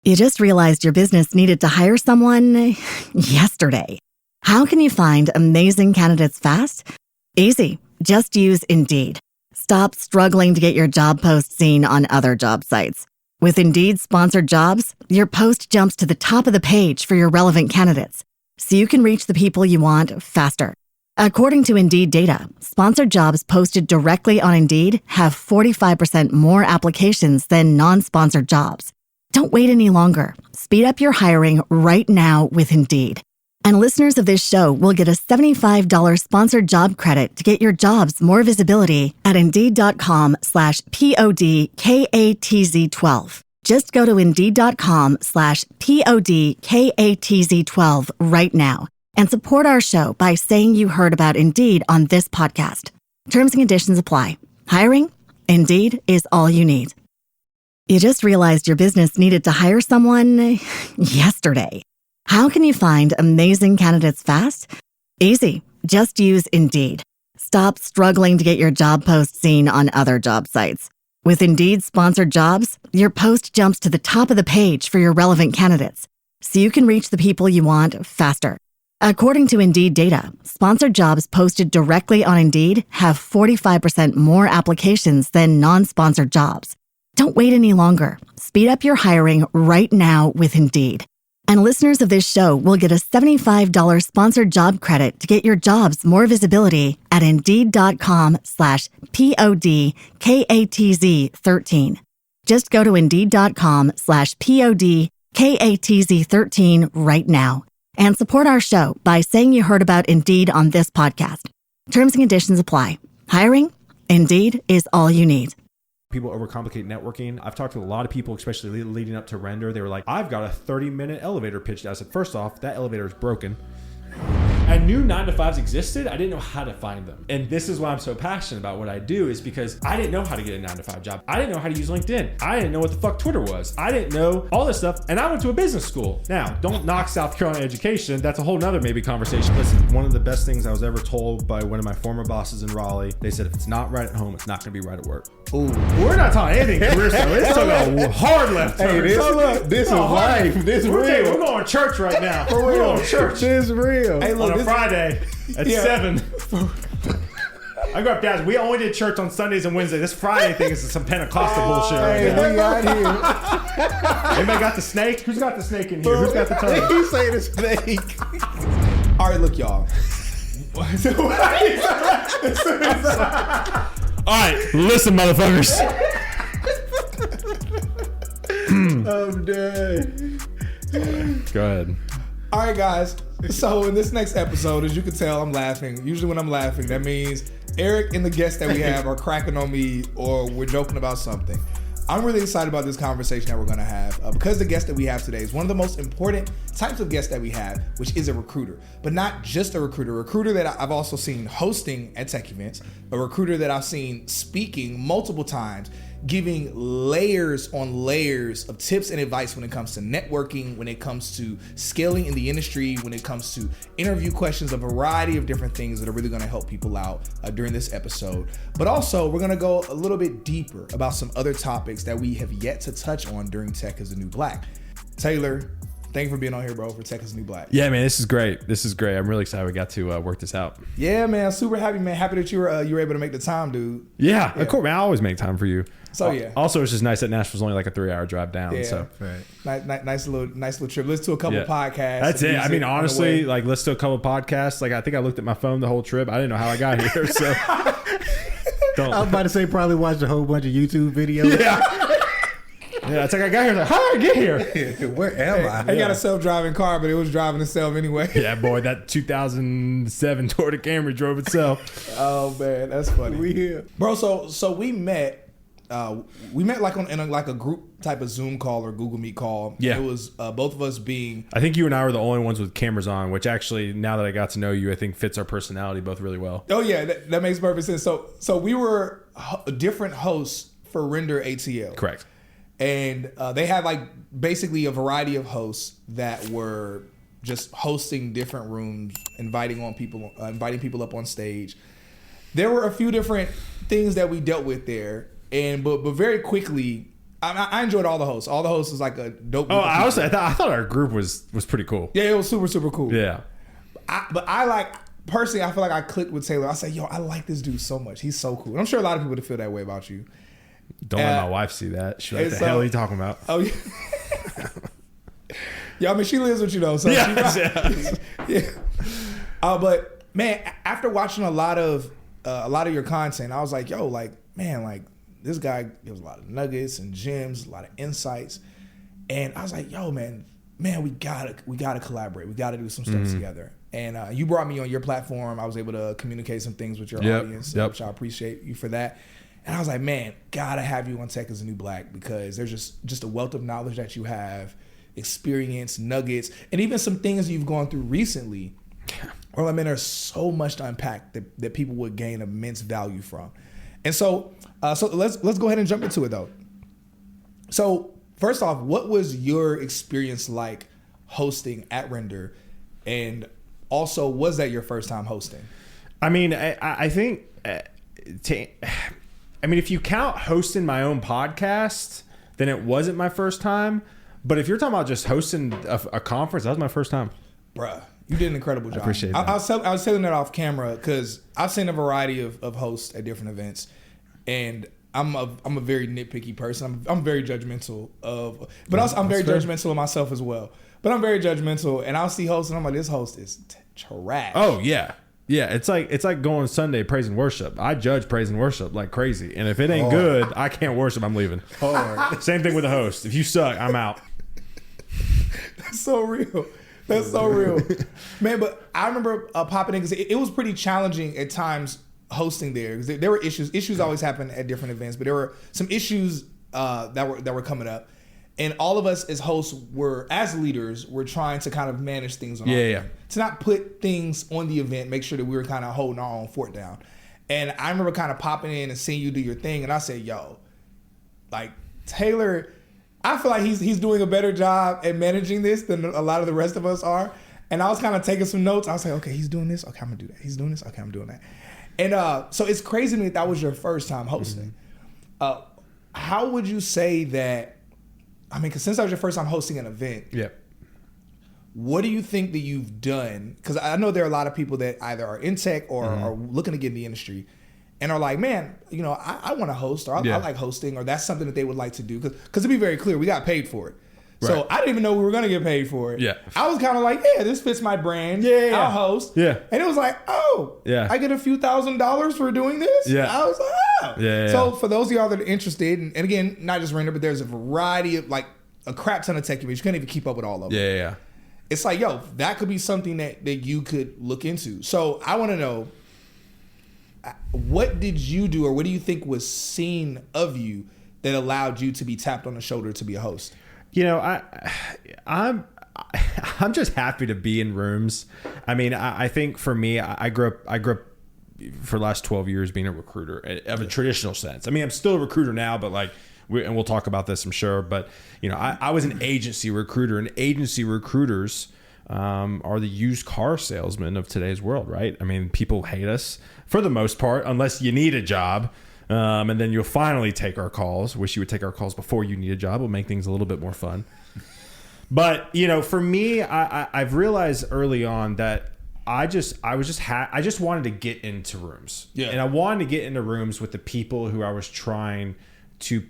You just realized your business needed to hire someone yesterday. How can you find amazing candidates fast? Easy. Just use Indeed. Stop struggling to get your job post seen on other job sites. With Indeed sponsored jobs, your post jumps to the top of the page for your relevant candidates, so you can reach the people you want faster. According to Indeed data, sponsored jobs posted directly on Indeed have 45% more applications than non-sponsored jobs. Don't wait any longer. Speed up your hiring right now with Indeed. And listeners of this show will get a $75 sponsored job credit to get your jobs more visibility at Indeed.com/PODKATZ12. Just go to Indeed.com/PODKATZ12 right now and support our show by saying you heard about Indeed on this podcast. Terms and conditions apply. Hiring? Indeed is all you need. You just realized your business needed to hire someone yesterday. How can you find amazing candidates fast? Easy. Just use Indeed. Stop struggling to get your job post seen on other job sites. With Indeed sponsored jobs, your post jumps to the top of the page for your relevant candidates, so you can reach the people you want faster. According to Indeed data, sponsored jobs posted directly on Indeed have 45% more applications than non-sponsored jobs. Don't wait any longer. Speed up your hiring right now with Indeed. And listeners of this show will get a $75 sponsored job credit to get your jobs more visibility at Indeed.com/PODKATZ13. Just go to Indeed.com/PODKATZ13 right now and support our show by saying you heard about Indeed on this podcast. Terms and conditions apply. Hiring? Indeed is all you need. People overcomplicate networking. I've talked to a lot of people, especially leading up to Render. They were like, I've got a 30-minute elevator pitch. I said, first off, that elevator is broken. I knew 9-to-5s existed. I didn't know how to find them. And this is why I'm so passionate about what I do, is because I didn't know how to get a 9-to-5 job. I didn't know how to use LinkedIn. I didn't know what the fuck Twitter was. I didn't know all this stuff. And I went to a business school. Now, don't knock South Carolina education. That's a whole nother maybe conversation. Listen, one of the best things I was ever told by one of my former bosses in Raleigh, they said, if it's not right at home, it's not going to be right at work. Ooh. We're not talking anything career stuff. It's talking about hard left turn. Hey, this is life. This is real. We're going to church right now. We're going to church. This is real. Hey, look, on a Friday at 7. I grew up, guys. We only did church on Sundays and Wednesdays. This Friday thing is some Pentecostal bullshit right now. We out here. Anybody got the snake? Who's got the snake in here? Who's got the tongue? He say the snake. All right, look, y'all. All right, listen, motherfuckers. I'm dead. Go ahead. All right, guys. So in this next episode, as you can tell, I'm laughing. Usually when I'm laughing, that means Eric and the guests that we have are cracking on me or we're joking about something. I'm really excited about this conversation that we're going to have because the guest that we have today is one of the most important types of guests that we have, which is a recruiter. But not just a recruiter that I've also seen hosting at tech events, a recruiter that I've seen speaking multiple times, giving layers on layers of tips and advice when it comes to networking, when it comes to scaling in the industry, when it comes to interview questions, a variety of different things that are really going to help people out during this episode. But also, we're going to go a little bit deeper about some other topics that we have yet to touch on during Tech is the New Black. Taylor, thank you for being on here, bro, for Tech is the New Black. Yeah, man, this is great. I'm really excited we got to work this out. Yeah, man, super happy, man. Happy that you were able to make the time, dude. Yeah, of course, man. I always make time for you. So yeah. Also, it's just nice that Nashville's only like a 3-hour drive down. Yeah, so right. Nice little trip. Listen to a couple podcasts. That's it. I mean, honestly, like listen to a couple podcasts. Like I think I looked at my phone the whole trip. I didn't know how I got here. So I was about to say probably watched a whole bunch of YouTube videos. Yeah. Yeah, it's like I got here. Like, how did I get here? Where am I? I got a self-driving car, but it was driving itself anyway. Yeah, boy, that 2007 Toyota Camry drove itself. Oh man, that's funny. We here, bro. So we met. Like in a group type of Zoom call or Google Meet call. Yeah, it was both of us being. I think you and I were the only ones with cameras on, which actually, now that I got to know you, I think fits our personality both really well. Oh yeah, that makes perfect sense. So we were different hosts for Render ATL. Correct. And they had like basically a variety of hosts that were just hosting different rooms, inviting people up on stage. There were a few different things that we dealt with there, but very quickly I enjoyed all the hosts. All the hosts was like a dope. Oh, I thought our group was pretty cool. Yeah, it was super, super cool. Yeah. But I like, personally, I feel like I clicked with Taylor. I said, yo, I like this dude so much. He's so cool. And I'm sure a lot of people would feel that way about you. Don't let my wife see that. She's like, the hell are you talking about? Oh, yeah. Yeah, I mean, she lives with you, though. So yeah. But, man, after watching a lot of your content, I was like, yo, like, man, like, this guy gives a lot of nuggets and gems, a lot of insights. And I was like, yo, man, we gotta collaborate. We gotta do some stuff together. And you brought me on your platform. I was able to communicate some things with your audience, which I appreciate you for that. And I was like, man, gotta have you on Tech is the New Black, because there's just a wealth of knowledge that you have, experience, nuggets, and even some things you've gone through recently. Well, I mean, there's so much to unpack that people would gain immense value from. And so let's go ahead and jump into it, though. So first off, what was your experience like hosting at Render? And also, was that your first time hosting? I mean, I think, if you count hosting my own podcast, then it wasn't my first time. But if you're talking about just hosting a conference, that was my first time. Bruh, you did an incredible job. I appreciate that. I was telling that off camera because I've seen a variety of hosts at different events, and I'm a very nitpicky person. I'm very judgmental but also I'm very judgmental of myself as well. But I'm very judgmental, and I'll see hosts, and I'm like, this host is trash. Oh yeah, yeah. It's like going Sunday praise and worship. I judge praise and worship like crazy, and if it ain't good, I can't worship. I'm leaving. Same thing with the host. If you suck, I'm out. That's so real. That's so real, man. But I remember popping in because it was pretty challenging at times hosting there. There were issues. Issues always happen at different events, but there were some issues that were coming up. And all of us as hosts as leaders, were trying to kind of manage things on our end. To not put things on the event, make sure that we were kind of holding our own fort down. And I remember kind of popping in and seeing you do your thing. And I said, yo, like Taylor, I feel like he's doing a better job at managing this than a lot of the rest of us are. And I was kind of taking some notes. I was like, okay, he's doing this. Okay, I'm going to do that. He's doing this. Okay, I'm doing that. And so it's crazy to me that was your first time hosting. How would you say that, I mean, because since that was your first time hosting an event, what do you think that you've done? Because I know there are a lot of people that either are in tech or are looking to get in the industry and are like, man, you know, I want to host, or I like hosting, or that's something that they would like to do. Because to be very clear, we got paid for it. Right. So I didn't even know we were going to get paid for it. Yeah. I was kind of like, yeah, this fits my brand. I'll host. Yeah. And it was like, oh, I get a few $1,000s for doing this? Yeah. I was like, oh. So for those of y'all that are interested, and again, not just Render, but there's a variety of, like, a crap ton of tech events. You can't even keep up with all of them. Yeah. It's like, yo, that could be something that you could look into. So I want to know, what did you do, or what do you think was seen of you that allowed you to be tapped on the shoulder to be a host? You know, I'm just happy to be in rooms. I mean, I think for me, I grew up for the last 12 years being a recruiter of a traditional sense. I mean, I'm still a recruiter now, but like, and we'll talk about this, I'm sure. But you know, I was an agency recruiter, and agency recruiters are the used car salesmen of today's world, right? I mean, people hate us for the most part, unless you need a job. And then you'll finally take our calls. Wish you would take our calls before you need a job. It'll make things a little bit more fun. But, you know, for me, I've realized early on that I just wanted to get into rooms. Yeah. And I wanted to get into rooms with the people who I was trying to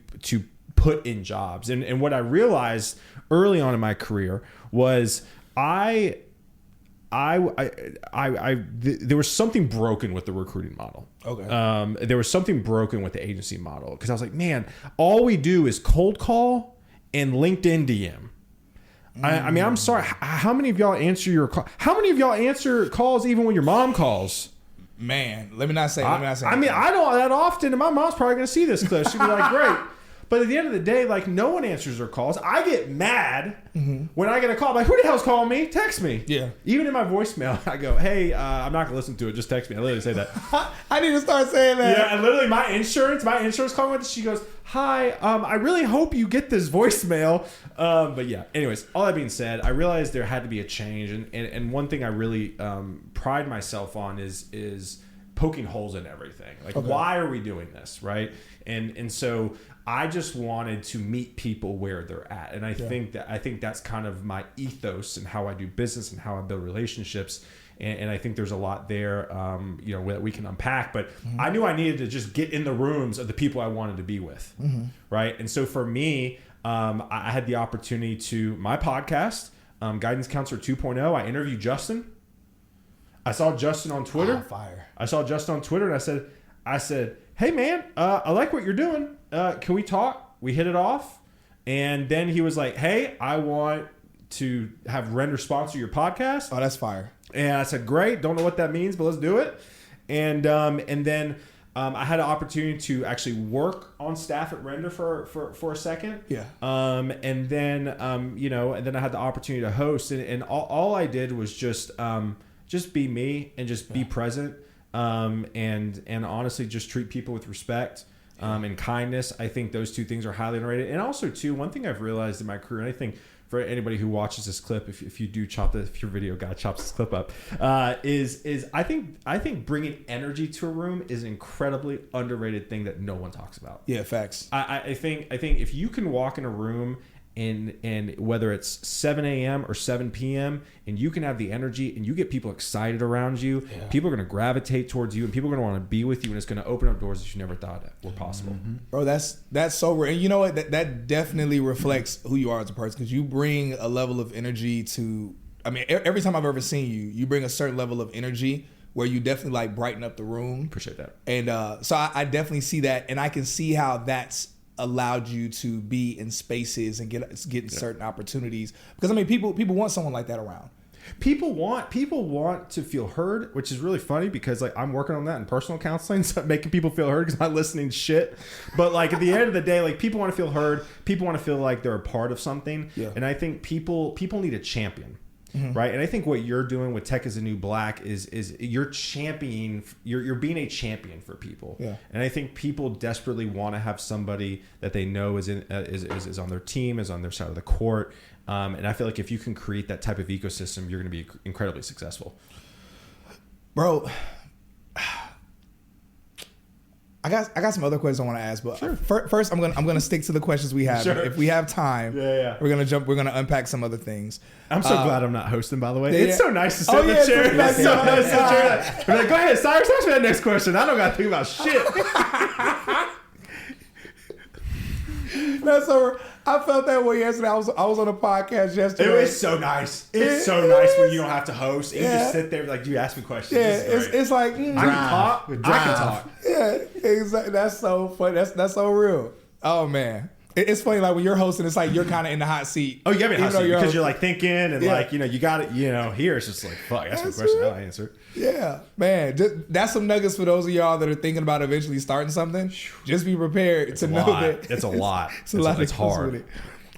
put in jobs. And what I realized early on in my career was there was something broken with the recruiting model. Okay. There was something broken with the agency model, because I was like, man, all we do is cold call and LinkedIn DM. I mean, I'm sorry. How many of y'all answer your call? How many of y'all answer calls even when your mom calls? Man, let me not say. I mean, I don't that often, and my mom's probably going to see this clip. She'll be like, great. But at the end of the day, like, no one answers their calls. I get mad when I get a call. I'm like, who the hell's calling me? Text me. Yeah. Even in my voicemail, I go, hey, I'm not going to listen to it. Just text me. I literally say that. I need to start saying that. Yeah, and literally my insurance calling with, she goes, hi, I really hope you get this voicemail. But yeah, anyways, all that being said, I realized there had to be a change. And one thing I really pride myself on is poking holes in everything. Like, why are we doing this, right? And so I just wanted to meet people where they're at, and I think that's kind of my ethos and how I do business and how I build relationships. And I think there's a lot there, that we can unpack. But I knew I needed to just get in the rooms of the people I wanted to be with, right? And so for me, I had the opportunity to my podcast, Guidance Counselor 2.0. I interviewed Justin. I saw Justin on Twitter. Fire. I saw Justin on Twitter, and I said, hey man, I like what you're doing. Can we talk? We hit it off, and then he was like, hey, I want to have Render sponsor your podcast. Oh, that's fire. And I said, great. Don't know what that means, but let's do it. And then I had an opportunity to actually work on staff at Render for a second. Yeah. And then I had the opportunity to host, and all I did was just be me and just be present. And honestly, just treat people with respect and kindness. I think those two things are highly underrated. And also, too, one thing I've realized in my career, and I think for anybody who watches this clip, if you do if your video guy chops this clip up, is I think bringing energy to a room is an incredibly underrated thing that no one talks about. Yeah, facts. I think if you can walk in a room and whether it's 7 a.m. or 7 p.m. and you can have the energy and you get people excited around you, people are going to gravitate towards you and people are going to want to be with you, and it's going to open up doors that you never thought were possible. Bro, that's so rare. And you know what? That definitely reflects who you are as a person, because you bring a level of energy to, I mean, every time I've ever seen you, you bring a certain level of energy where you definitely like brighten up the room. Appreciate that. And so I definitely see that, and I can see how that's allowed you to be in spaces and get certain opportunities, because I mean people want someone like that around. People want to feel heard, which is really funny because like I'm working on that in personal counseling, so making people feel heard because I'm not listening to shit. But like at the end of the day, like people want to feel heard, people want to feel like they're a part of something. Yeah. And I think people need a champion. Right. And I think what you're doing with Tech is the New Black is you're championing, you're being a champion for people. Yeah. And I think people desperately want to have somebody that they know is on their team, is on their side of the court. And I feel like if you can create that type of ecosystem, you're going to be incredibly successful. Bro, I got some other questions I want to ask, but sure. First I'm gonna stick to the questions we have. Sure. If we have time, we're gonna unpack some other things. I'm so glad I'm not hosting, by the way. It's so nice to sit in the chair. It's so nice to chair. I'm like, go ahead, Cyrus, ask me that next question. I don't got to think about shit. That's over. I felt that way yesterday. I was on a podcast yesterday. It was so nice. It's so nice when you don't have to host. You just sit there like, you ask me questions. Yeah, it's like I can talk. I can talk. Yeah, exactly. That's so funny. That's so real. Oh man. It's funny, like when you're hosting, it's like you're kind of in the hot seat. Oh, you got me in the hot seat because you're like thinking and like, you got it, here it's just like, fuck, that's my question. I'll answer. Yeah, man. That's some nuggets for those of y'all that are thinking about eventually starting something. Just be prepared to know that it's a lot. It's hard.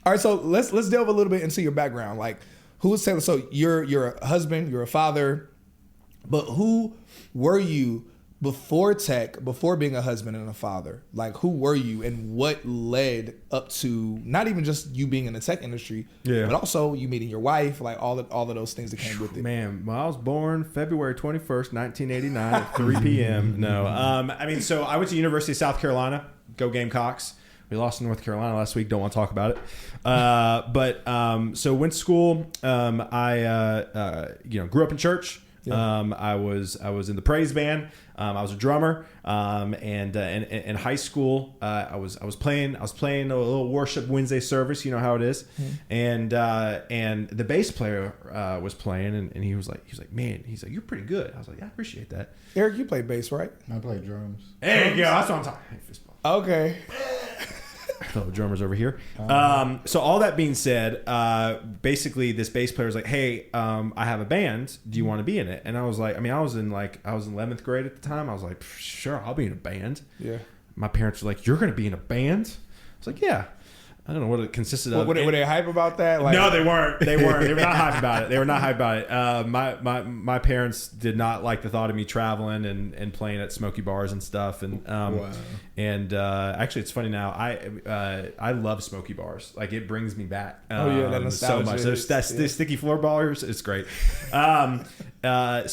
All right, so let's delve a little bit into your background. Like, who is Taylor? So you're a husband, you're a father, but who were you before tech, before being a husband and a father? Like, who were you and what led up to not even just you being in the tech industry, but also you meeting your wife, like all of those things that came with it? Man, well, I was born February 21st, 1989 at 3 p.m. No. So I went to University of South Carolina. Go Gamecocks. We lost in North Carolina last week. Don't want to talk about it. So went to school. I grew up in church. Yeah. I was in the praise band. I was a drummer. And in high school, I was playing a little worship Wednesday service. You know how it is. Mm-hmm. And the bass player was playing, and he was like, man, you're pretty good. I was like, yeah, I appreciate that. Eric, you play bass, right? I play drums. There you go. That's what I'm talking. Hey, fist bump. Okay. Fellow drummers over here. So all that being said, basically this bass player was like, hey, I have a band. Do you want to be in it? And I was like, I was in 11th grade at the time. I was like, sure, I'll be in a band. Yeah. My parents were like, you're going to be in a band? I was like, yeah. I don't know what it consisted of. Were they hype about that? Like, no, they weren't. They were not hyped about it. They were not hyped about it. My parents did not like the thought of me traveling and playing at smoky bars and stuff. And actually, it's funny now. I love smoky bars. Like, it brings me back. That nostalgia. So much. The sticky floor bars. It's great. So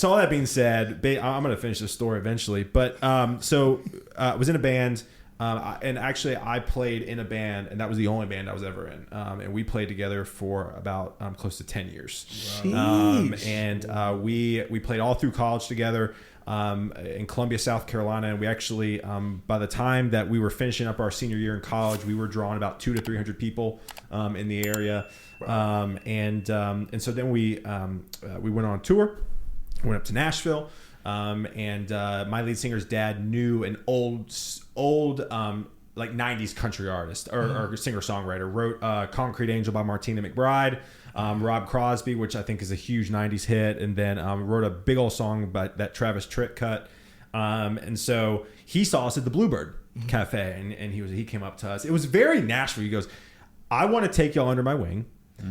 all that being said, I'm going to finish this story eventually. But I was in a band. And actually, I played in a band, and that was the only band I was ever in. And we played together for about close to 10 years. We played all through college together in Columbia, South Carolina. And we actually, by the time that we were finishing up our senior year in college, we were drawing about 200 to 300 people in the area. Wow. And so then we went on tour, went up to Nashville. My lead singer's dad knew an old like 90s country artist or singer-songwriter, wrote Concrete Angel by Martina McBride, Rob Crosby, which I think is a huge 90s hit, and then wrote a big old song that Travis Tritt cut. And so he saw us at the Bluebird Cafe, and he came up to us. It was very Nashville. He goes, I want to take y'all under my wing.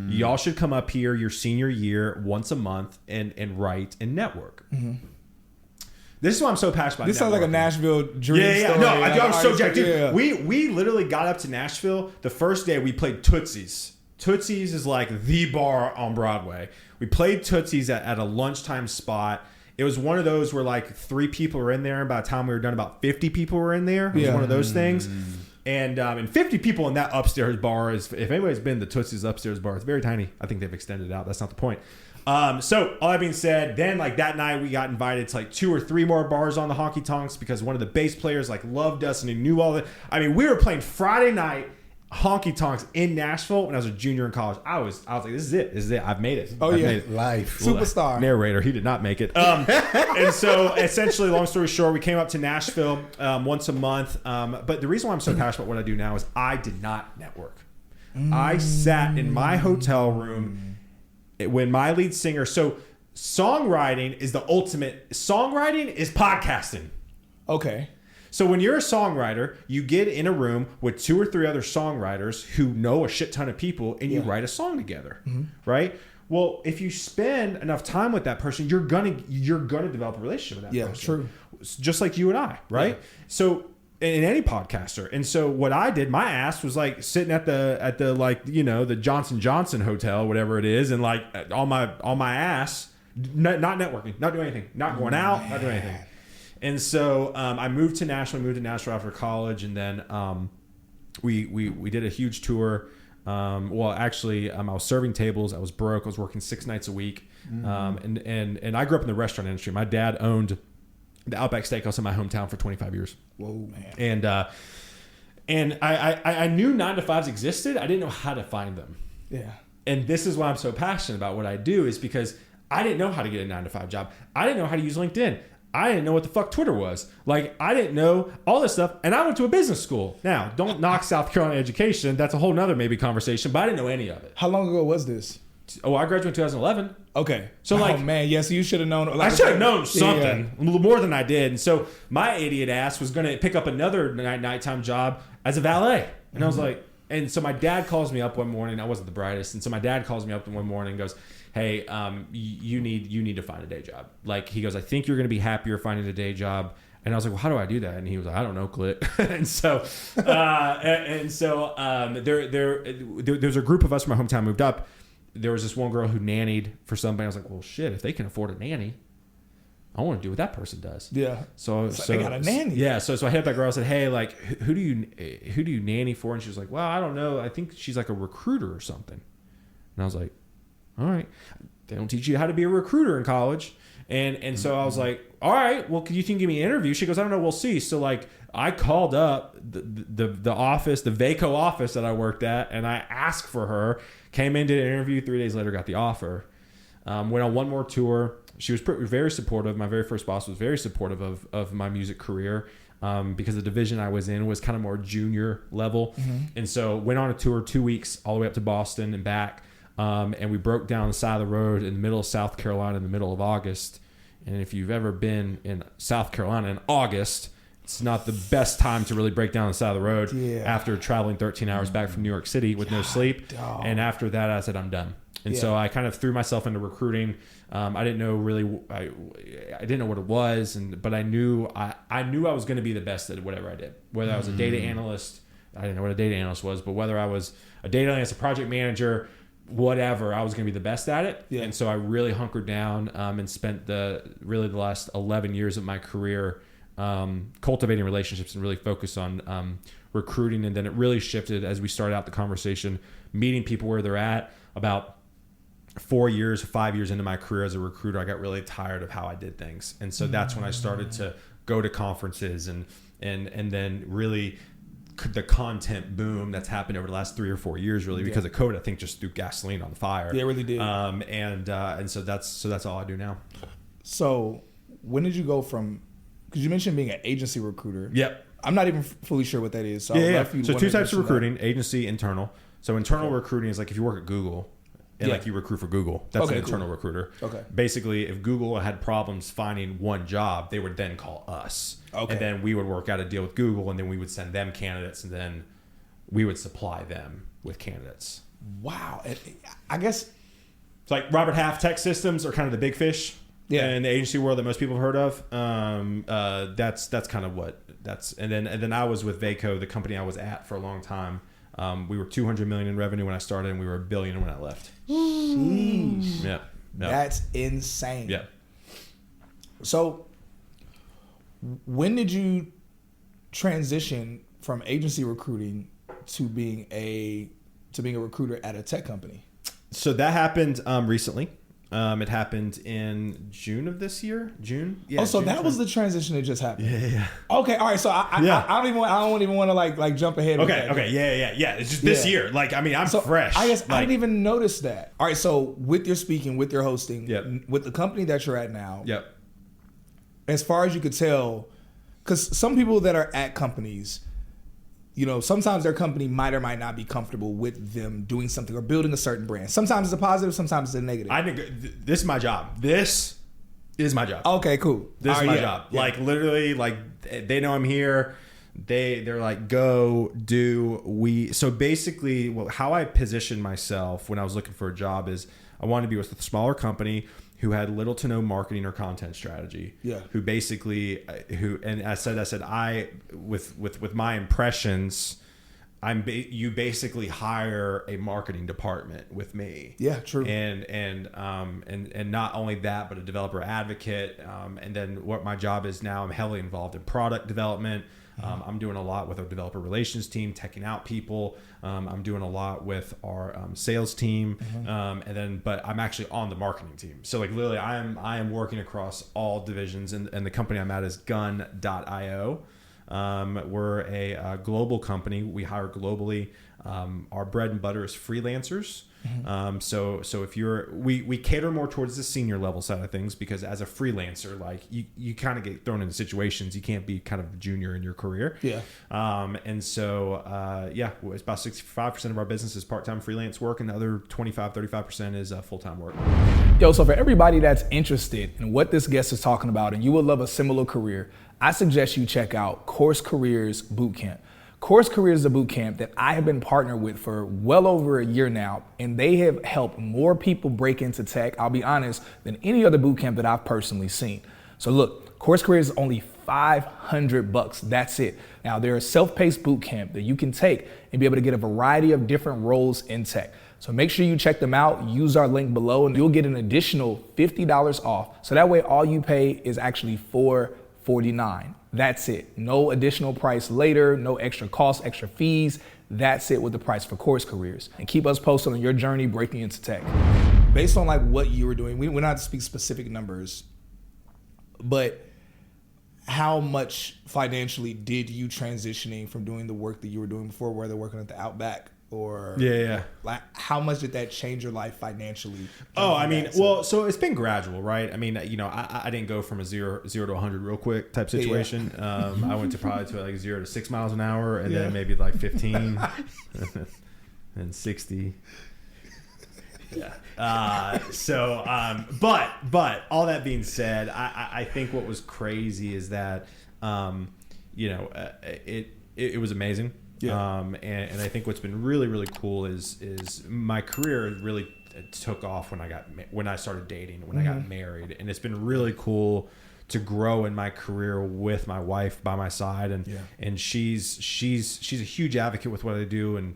Y'all should come up here your senior year once a month and write and network. This is why I'm so passionate about. This sounds like a Nashville dream story. No, I'm so jacked. Dude, we literally got up to Nashville. The first day we played Tootsie's. Tootsie's is like the bar on Broadway. We played Tootsie's at a lunchtime spot. It was one of those where like 3 people were in there, and by the time we were done, about 50 people were in there. It was one of those things. And 50 people in that upstairs bar is, if anybody's been to Tootsie's upstairs bar, it's very tiny. I think they've extended it out. That's not the point. So all that being said, then like that night we got invited to like 2 or 3 more bars on the honky tonks because one of the bass players like loved us and he knew all that. I mean, we were playing Friday night honky tonks in Nashville when I was a junior in college. I was like, this is it. I've made it. Oh, I've yeah. made it. Life. Superstar. Narrator. He did not make it. And so essentially, long story short, we came up to Nashville once a month. But the reason why I'm so passionate about what I do now is I did not network. I sat in my hotel room when my lead singer, so songwriting is the ultimate. Songwriting is podcasting. Okay. So when you're a songwriter, you get in a room with 2 or 3 other songwriters who know a shit ton of people, and you write a song together, right? Well, if you spend enough time with that person, you're gonna develop a relationship with that person. Yeah, true. Just like you and I, right? Yeah. So in any podcaster. And so what I did, my ass was like sitting at the like, you know, the Johnson Johnson hotel, whatever it is, and like on my ass, not networking, not doing anything, not going out, not doing anything. And so I moved to Nashville after college, and then we did a huge tour. Well, actually, I was serving tables. I was broke. I was working 6 nights a week. And I grew up in the restaurant industry. My dad owned the Outback Steakhouse in my hometown for 25 years. Whoa, man. And I knew 9-to-5s existed. I didn't know how to find them. Yeah. And this is why I'm so passionate about what I do, is because I didn't know how to get a 9-to-5 job. I didn't know how to use LinkedIn. I didn't know what the fuck Twitter was. Like, I didn't know all this stuff. And I went to a business school. Now, don't knock South Carolina education. That's a whole nother maybe conversation, but I didn't know any of it. How long ago was this? Oh, I graduated in 2011. Okay. So like, oh man, yes, you should have known. Like, I should have known something more than I did. And so my idiot ass was going to pick up another nighttime job as a valet. And I was like, and so my dad calls me up one morning. I wasn't the brightest. And so my dad calls me up one morning and goes, hey, you need to find a day job. Like, he goes, I think you're going to be happier finding a day job. And I was like, well, how do I do that? And he was like, I don't know, click. And so there's a group of us from my hometown moved up. There was this one girl who nannied for somebody. I was like, well, shit, if they can afford a nanny, I want to do what that person does. Yeah. So they got a nanny. Yeah. So I hit up that girl. I said, hey, like, who do you nanny for? And she was like, well, I don't know. I think she's like a recruiter or something. And I was like, all right, they don't teach you how to be a recruiter in college. And so I was like, all right, well, you can give me an interview. She goes, I don't know, we'll see. So like, I called up the office, the VACO office that I worked at, and I asked for her, came in, did an interview, 3 days later, got the offer. Went on one more tour. She was very supportive. My very first boss was very supportive of my music career. Because the division I was in was kind of more junior level. And so went on a tour 2 weeks all the way up to Boston and back. And we broke down the side of the road in the middle of South Carolina in the middle of August. And if you've ever been in South Carolina in August, it's not the best time to really break down the side of the road after traveling 13 hours back from New York City with no sleep. Dog. And after that, I said, I'm done. And so I kind of threw myself into recruiting. I didn't know really, I didn't know what it was, but I knew I was going to be the best at whatever I did. Whether I was a data analyst, I didn't know what a data analyst was, but whether I was a data analyst, a project manager, whatever, I was going to be the best at it. And so I really hunkered down and spent the last 11 years of my career cultivating relationships and really focused on recruiting. And then it really shifted as we started out the conversation, meeting people where they're at. About 5 years into my career as a recruiter, I got really tired of how I did things. And so that's when I started to go to conferences and then really the content boom that's happened over the last 3 or 4 years, really, because of COVID, I think just threw gasoline on the fire. Yeah, it really did. And so that's all I do now. So when did you go from, because you mentioned being an agency recruiter. Yep. I'm not even fully sure what that is. So So two types of recruiting, agency, internal. So internal recruiting is like if you work at Google and like you recruit for Google, that's an internal recruiter. Okay. Basically, if Google had problems finding one job, they would then call us. Okay. And then we would work out a deal with Google, and then we would send them candidates, and then we would supply them with candidates. Wow. I guess it's like Robert Half Tech Systems are kind of the big fish in the agency world that most people have heard of. That's kind of what that's. And then I was with Vaco, the company I was at for a long time. We were $200 million in revenue when I started, and we were $1 billion when I left. Sheesh. Yeah. That's insane. Yeah. So when did you transition from agency recruiting to being a recruiter at a tech company? So that happened recently. It happened in June of this year. June. Yeah. Oh, so that was the transition that just happened. Yeah. Okay. All right. So I don't even want to like jump ahead. Okay. Okay. Yeah. It's just this year. Like, I mean, I'm fresh. I guess I didn't even notice that. All right. So with your speaking, with your hosting, with the company that you're at now. Yep. As far as you could tell, because some people that are at companies, you know, sometimes their company might or might not be comfortable with them doing something or building a certain brand. Sometimes it's a positive, sometimes it's a negative. I think this is my job. This is my job. Okay, cool. This is my job. Yeah. Like literally, like they know I'm here. They're like, go do. So basically, how I positioned myself when I was looking for a job is I wanted to be with a smaller company who had little to no marketing or content strategy. Yeah. Who basically, and I said, with my impressions, you basically hire a marketing department with me. Yeah, true. And not only that, but a developer advocate. And then what my job is now, I'm heavily involved in product development. I'm doing a lot with our developer relations team, teching out people. I'm doing a lot with our sales team, but I'm actually on the marketing team. So like literally, I am working across all divisions, and the company I'm at is Gun.io. We're a global company. We hire globally. Our bread and butter is freelancers. So if we cater more towards the senior level side of things, because as a freelancer, like you kind of get thrown into situations you can't be kind of a junior in your career. Yeah. And so it's about 65% of our business is part-time freelance work, and the other 35% is full-time work. Yo, so for everybody that's interested in what this guest is talking about, and you would love a similar career, I suggest you check out Course Careers Bootcamp. Course Careers is a bootcamp that I have been partnered with for well over a year now, and they have helped more people break into tech, I'll be honest, than any other bootcamp that I've personally seen. So look, Course Careers is only $500. That's it. Now, they're a self-paced bootcamp that you can take and be able to get a variety of different roles in tech. So make sure you check them out, use our link below, and you'll get an additional $50 off. So that way all you pay is actually $449. That's it. No additional price later, no extra costs, extra fees. That's it with the price for Course Careers. And keep us posted on your journey breaking into tech. Based on like what you were doing, we're not to speak specific numbers, but how much financially did you transitioning from doing the work that you were doing before, whether working at the Outback or like how much did that change your life financially? Oh, I mean, well, so it's been gradual, right? I mean, you know, I didn't go from a zero to 100 real quick type situation. I went to probably to like 0 to 6 miles an hour, and then maybe like 15 and 60. Yeah. But all that being said, I think what was crazy is that, it was amazing. Yeah. And I think what's been really, really cool is my career really took off when I started dating, when I got married, and it's been really cool to grow in my career with my wife by my side, and she's a huge advocate with what I do, and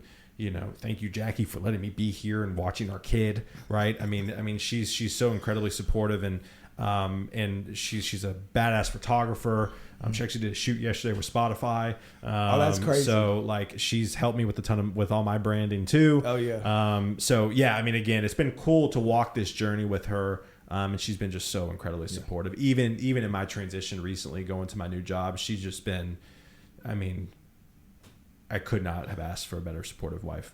thank you, Jackie, for letting me be here and watching our kid, right? I mean she's so incredibly supportive, and she's a badass photographer. She actually did a shoot yesterday with Spotify. Oh, that's crazy. So like she's helped me with all my branding too. Oh yeah. So yeah, I mean, again, it's been cool to walk this journey with her. And she's been just so incredibly supportive. Even in my transition recently, going to my new job, she's just been, I mean, I could not have asked for a better supportive wife.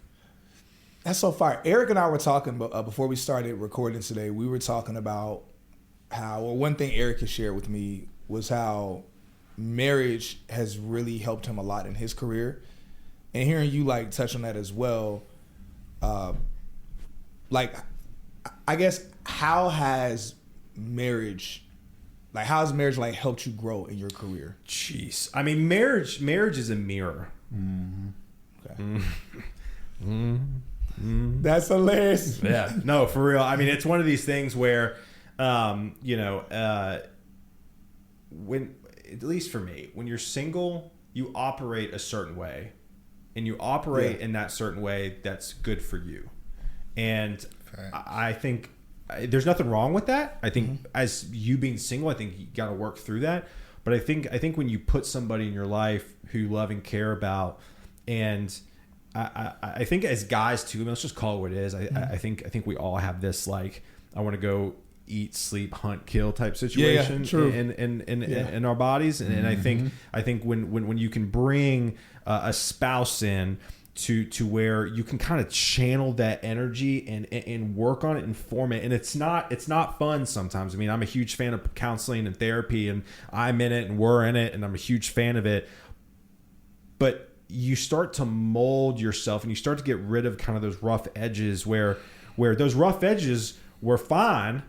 That's so fire. Eric and I were talking before we started recording today. We were talking about one thing Eric has shared with me was how marriage has really helped him a lot in his career, and hearing you like touch on that as well. Like, I guess how has marriage like helped you grow in your career? Jeez, I mean, marriage is a mirror. Okay. That's hilarious. Yeah, no, for real. I mean, it's one of these things where, when, at least for me, when you're single, you operate a certain way, and you operate in that certain way that's good for you. And I think there's nothing wrong with that. I think as you being single, I think you got to work through that. But I think when you put somebody in your life who you love and care about, and I think as guys too, I mean, let's just call it what it is. I think we all have this, like, I want to go eat, sleep, hunt, kill type situation in our bodies. And I think when you can bring a spouse in to where you can kind of channel that energy and work on it and form it. And it's not fun sometimes. I mean, I'm a huge fan of counseling and therapy, and I'm in it and we're in it, and I'm a huge fan of it. But you start to mold yourself, and you start to get rid of kind of those rough edges where those rough edges were fine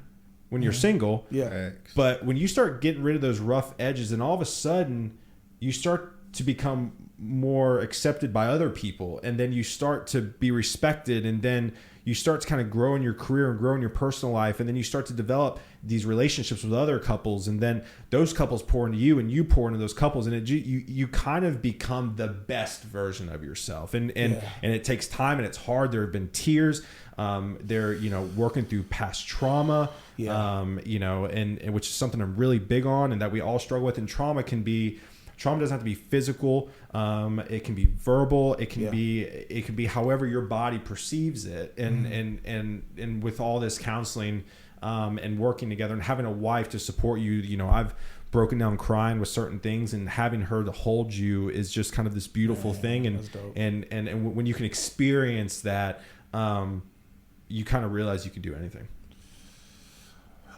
when you're single. Yeah. But when you start getting rid of those rough edges, and all of a sudden you start to become more accepted by other people, and then you start to be respected, and then you start to kind of grow in your career and grow in your personal life, and then you start to develop these relationships with other couples, and then those couples pour into you, and you pour into those couples, and you kind of become the best version of yourself. And it takes time, and it's hard. There have been tears. They're working through past trauma, and which is something I'm really big on, and that we all struggle with. And trauma doesn't have to be physical. It can be verbal. It can be however your body perceives it. And with all this counseling, and working together, and having a wife to support you, I've broken down crying with certain things, and having her to hold you is just kind of this beautiful thing. And when you can experience that, you kind of realize you can do anything.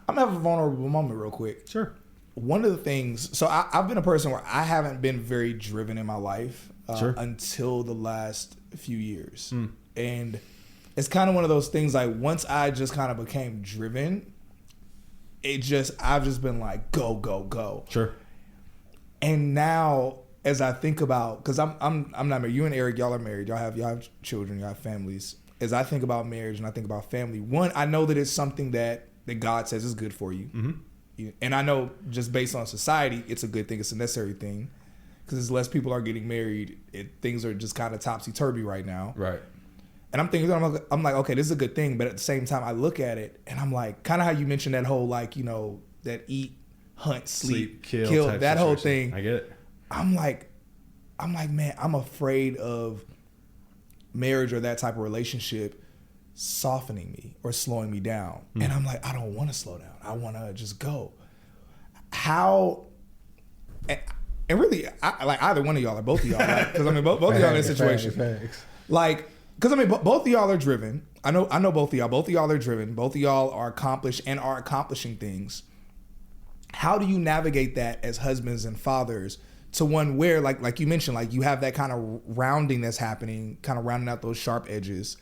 I'm gonna have a vulnerable moment real quick. Sure. One of the things, so I've been a person where I haven't been very driven in my life until the last few years. And it's kind of one of those things, like, once I just kind of became driven, I've just been like, go, go, go. Sure. And now, as I think about, because I'm not married. You and Eric, y'all are married. Y'all have children. Y'all have families. As I think about marriage and I think about family, one, I know that it's something that God says is good for you. Mm-hmm. And I know, just based on society, it's a good thing. It's a necessary thing, because as less people are getting married, things are just kind of topsy-turvy right now. Right. And I'm thinking, I'm like, okay, this is a good thing. But at the same time, I look at it and I'm like, kind of how you mentioned that whole, like, that eat, hunt, sleep kill, that whole thing. I get it. I'm like, man, I'm afraid of marriage or that type of relationship softening me or slowing me down. And I'm like, I don't want to slow down. I want to just go. How, and really, like, either one of y'all or both of y'all, because I mean, both of y'all in this situation. Like, because I mean, both of y'all are driven. I know both of y'all. Both of y'all are driven. Both of y'all are accomplished and are accomplishing things. How do you navigate that as husbands and fathers to one where, like you mentioned, like, you have that kind of rounding that's happening, kind of rounding out those sharp edges,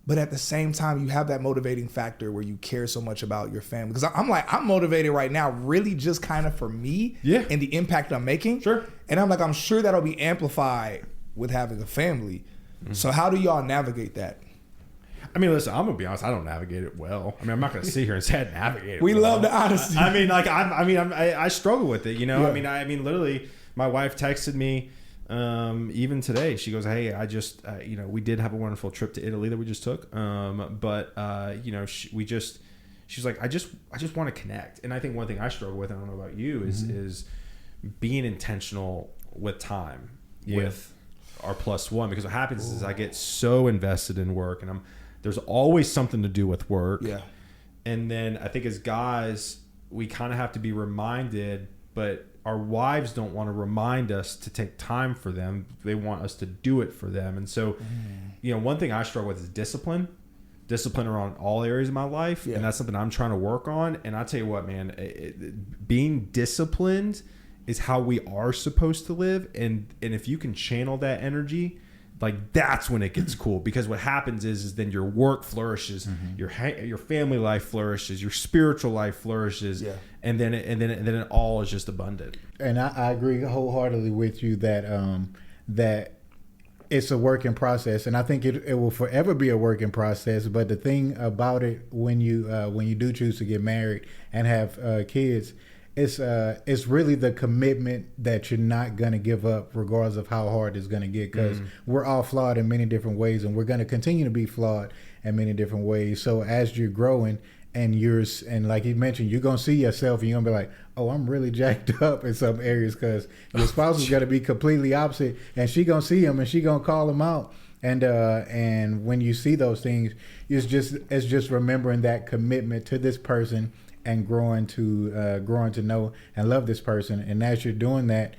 But at the same time, you have that motivating factor where you care so much about your family. Because I'm motivated right now, really just kind of for me and the impact I'm making. Sure. And I'm sure that'll be amplified with having a family. Mm-hmm. So how do y'all navigate that? I mean, listen, I'm gonna be honest. I don't navigate it well. I mean, I'm not gonna sit here and say I navigate it. We well. love the honesty. I mean, like I struggle with it. You know, yeah. I mean, literally, my wife texted me even today. She goes, "Hey, I just, we did have a wonderful trip to Italy that we just took. She's like, I just want to connect." And I think one thing I struggle with, and I don't know about you, is being intentional with time with our +1, because what happens is I get so invested in work, and there's always something to do with work. Yeah. And then I think as guys, we kind of have to be reminded, but our wives don't want to remind us to take time for them. They want us to do it for them. And so, one thing I struggle with is discipline around all areas of my life. Yeah. And that's something I'm trying to work on. And I tell you what, man, being disciplined is how we are supposed to live. And if you can channel that energy, like, that's when it gets cool, because what happens is then your work flourishes, your family life flourishes, your spiritual life flourishes, and then it all is just abundant. And I agree wholeheartedly with you that that it's a work in process, and I think it will forever be a work in process. But the thing about it, when you do choose to get married and have kids, it's really the commitment that you're not going to give up regardless of how hard it's going to get, because we're all flawed in many different ways, and we're going to continue to be flawed in many different ways. So as you're growing and like you mentioned, you're going to see yourself and you're going to be like, oh, I'm really jacked up in some areas, because your spouse is going to be completely opposite, and she going to see him and she going to call him out. And when you see those things, it's just remembering that commitment to this person and growing to know and love this person. And as you're doing that,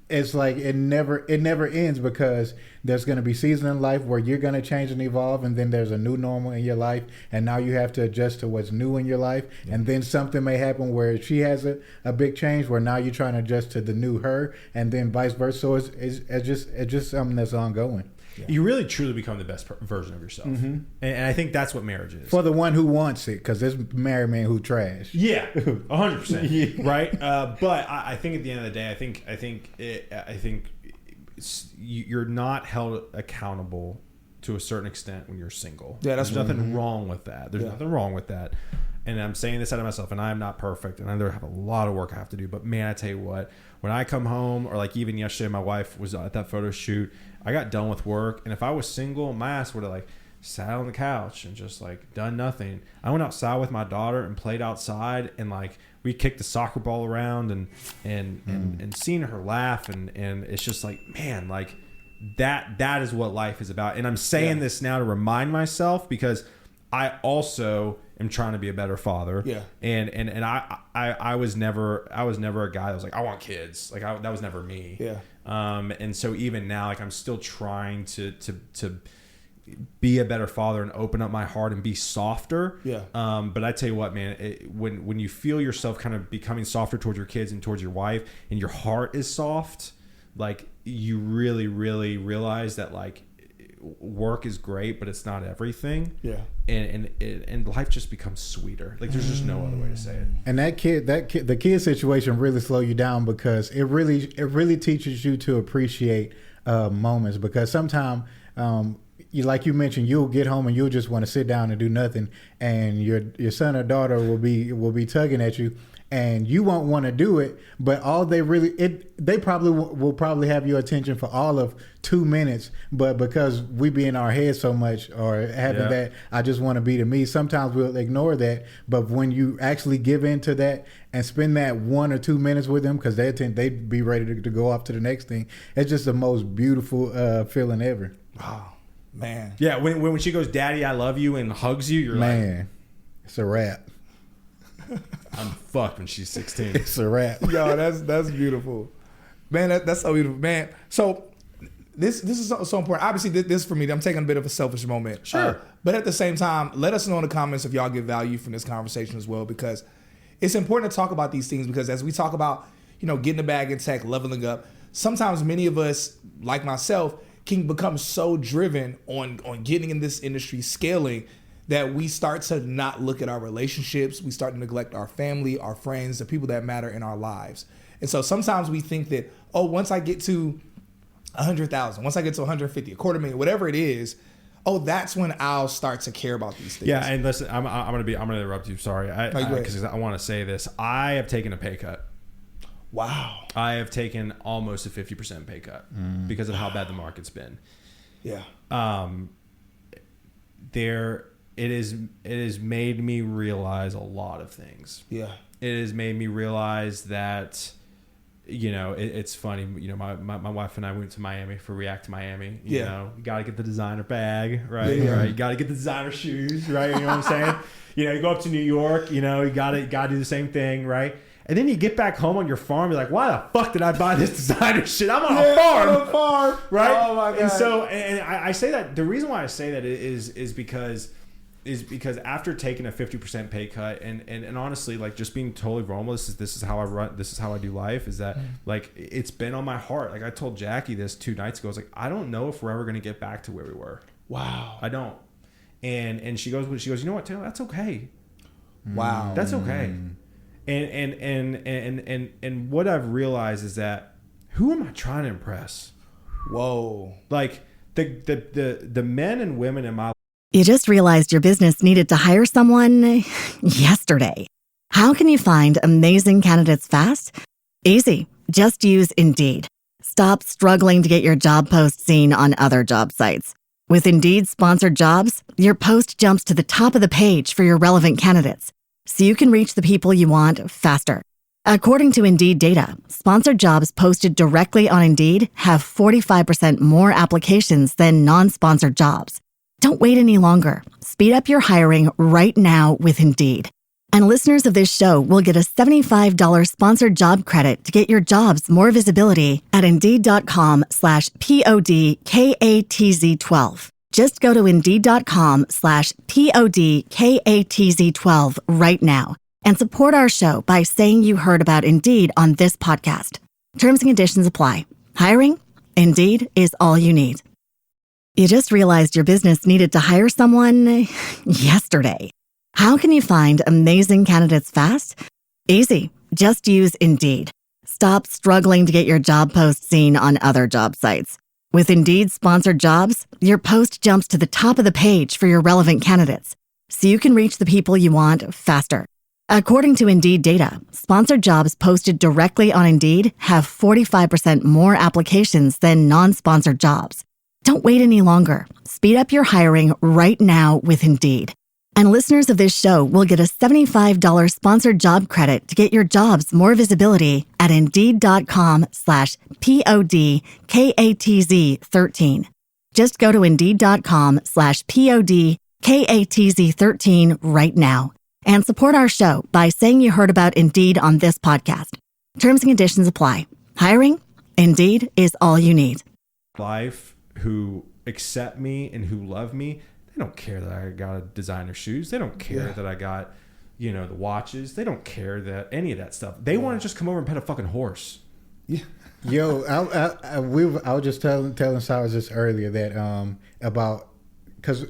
it's like it never ends, because there's going to be seasons in life where you're going to change and evolve, and then there's a new normal in your life, and now you have to adjust to what's new in your life. And then something may happen where she has a big change where now you're trying to adjust to the new her, and then vice versa. So it's just something that's ongoing. Yeah. You really truly become the best version of yourself. And I think that's what marriage is. For the one who wants it, because there's married men who trash. Yeah, 100%. Right? But I think at the end of the day, I think you're not held accountable to a certain extent when you're single. Yeah, There's nothing wrong with that. There's nothing wrong with that. And I'm saying this out of myself, and I am not perfect, and I have a lot of work I have to do. But man, I tell you what, when I come home, or like even yesterday, my wife was at that photo shoot. I got done with work, and if I was single, my ass would have like sat on the couch and just like done nothing. I went outside with my daughter and played outside, and like we kicked the soccer ball around, and seeing her laugh, and it's just like, man, like that is what life is about. And I'm saying this now to remind myself, because I also am trying to be a better father. Yeah. And I was never a guy that was like, I want kids. Like that was never me. Yeah. And so even now, like I'm still trying to be a better father and open up my heart and be softer. Yeah. But I tell you what, man, when you feel yourself kind of becoming softer towards your kids and towards your wife, and your heart is soft, like you really, really realize that like work is great, but it's not everything. Yeah. And life just becomes sweeter. Like there's just no other way to say it. And the kid situation really slow you down, because it really teaches you to appreciate moments, because sometimes like you mentioned, you'll get home and you'll just want to sit down and do nothing, and your son or daughter will be tugging at you, and you won't want to do it, but all they probably will have your attention for all of 2 minutes, but because we be in our head so much, or having that I just want to be to me, sometimes we'll ignore that. But when you actually give in to that and spend that 1 or 2 minutes with them, because they'd be ready to go off to the next thing, it's just the most beautiful feeling ever. Wow, man. Yeah, when she goes, "Daddy, I love you," and hugs you, you're man, like, it's a wrap. I'm fucked when she's 16. It's a wrap. Yo, that's beautiful, man. That's so beautiful, man. So this is so important. Obviously, this for me, I'm taking a bit of a selfish moment. Sure. But at the same time, let us know in the comments if y'all get value from this conversation as well, because it's important to talk about these things, because as we talk about, getting the bag in tech, leveling up, sometimes many of us, like myself, can become so driven on getting in this industry, scaling, that we start to not look at our relationships. We start to neglect our family, our friends, the people that matter in our lives. And so sometimes we think that, oh, once I get to 100,000, once I get to 150, $250,000, whatever it is, oh, that's when I'll start to care about these things. Yeah, and listen, I'm gonna interrupt you. Sorry, because I want to say this. I have taken a pay cut. Wow. I have taken almost a 50% pay cut because of how bad the market's been. Yeah. It has made me realize a lot of things. Yeah. It has made me realize that, it's funny. My wife and I went to Miami for React to Miami. You know, you got to get the designer bag, right? Yeah. Right. You got to get the designer shoes, right? You know what I'm saying? You go up to New York, you got to do the same thing, right? And then you get back home on your farm, you're like, why the fuck did I buy this designer shit? I'm on a farm. Right? Oh my God. And so, and I say that, the reason why I say that is because after taking a 50% pay cut and honestly, like, just being totally vulnerable, this is how I run, this is how I do life, is that like, it's been on my heart. Like, I told Jackie this 2 nights ago. I was like, I don't know if we're ever going to get back to where we were. Wow. I don't. And she goes, you know what, Taylor, that's okay. Wow. That's okay. And what I've realized is that, who am I trying to impress? Whoa. Like, the men and women in my... You just realized your business needed to hire someone yesterday. How can you find amazing candidates fast? Easy. Just use Indeed. Stop struggling to get your job post seen on other job sites. With Indeed sponsored jobs, your post jumps to the top of the page for your relevant candidates, so you can reach the people you want faster. According to Indeed data, sponsored jobs posted directly on Indeed have 45% more applications than non-sponsored jobs. Don't wait any longer. Speed up your hiring right now with Indeed. And listeners of this show will get a $75 sponsored job credit to get your jobs more visibility at Indeed.com/PODKATZ12. Just go to Indeed.com/PODKATZ12 right now and support our show by saying you heard about Indeed on this podcast. Terms and conditions apply. Hiring? Indeed is all you need. You just realized your business needed to hire someone yesterday. How can you find amazing candidates fast? Easy. Just use Indeed. Stop struggling to get your job post seen on other job sites. With Indeed sponsored jobs, your post jumps to the top of the page for your relevant candidates, so you can reach the people you want faster. According to Indeed data, sponsored jobs posted directly on Indeed have 45% more applications than non-sponsored jobs. Don't wait any longer. Speed up your hiring right now with Indeed. And listeners of this show will get a $75 sponsored job credit to get your jobs more visibility at Indeed.com/PODKATZ13. Just go to Indeed.com/PODKATZ13 right now and support our show by saying you heard about Indeed on this podcast. Terms and conditions apply. Hiring? Indeed is all you need. Life who accept me and who love me, they don't care that I got designer shoes. They don't care that I got, the watches. They don't care that any of that stuff. They want to just come over and pet a fucking horse. Yeah. Yo, I was just telling Cyrus this earlier that about, because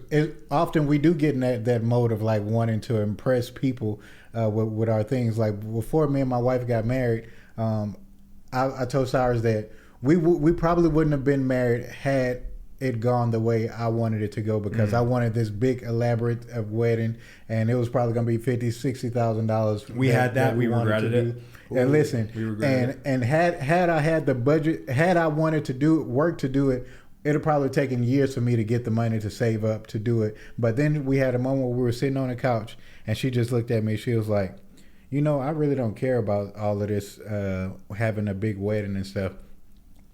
often we do get in that mode of like wanting to impress people with our things. Like before me and my wife got married, I told Cyrus that we probably wouldn't have been married had it gone the way I wanted it to go, because I wanted this big elaborate wedding, and it was probably going to be $50,000-$60,000. We had that. We regretted it. And listen, and had I had the budget, had I wanted to do it, it'd probably taken years for me to get the money to save up to do it. But then we had a moment where we were sitting on the couch, and she just looked at me. She was like, I really don't care about all of this, having a big wedding and stuff.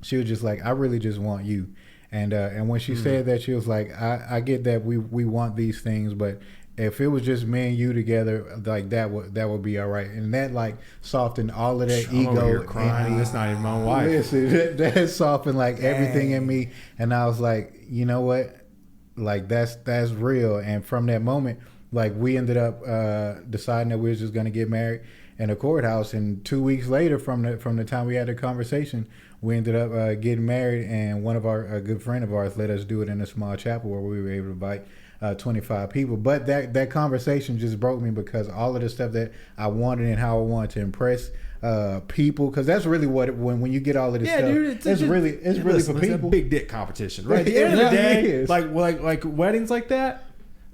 She was just like, I really just want you. And when she said that, she was like, I get that we want these things, but if it was just me and you together, like that would be all right. And that like softened all of that ego. Over here crying. That's not even my wife. Listen, that softened like everything in me. And I was like, you know what? Like that's real. And from that moment, like we ended up deciding that we were just going to get married in a courthouse. And 2 weeks later, from the time we had the conversation, we ended up getting married, and one of a good friend of ours let us do it in a small chapel where we were able to invite 25 people. But that conversation just broke me, because all of the stuff that I wanted and how I wanted to impress people, because that's really what when you get all of this stuff, dude, it's really for people. It's a big dick competition, right? At the end of the day, like weddings like that.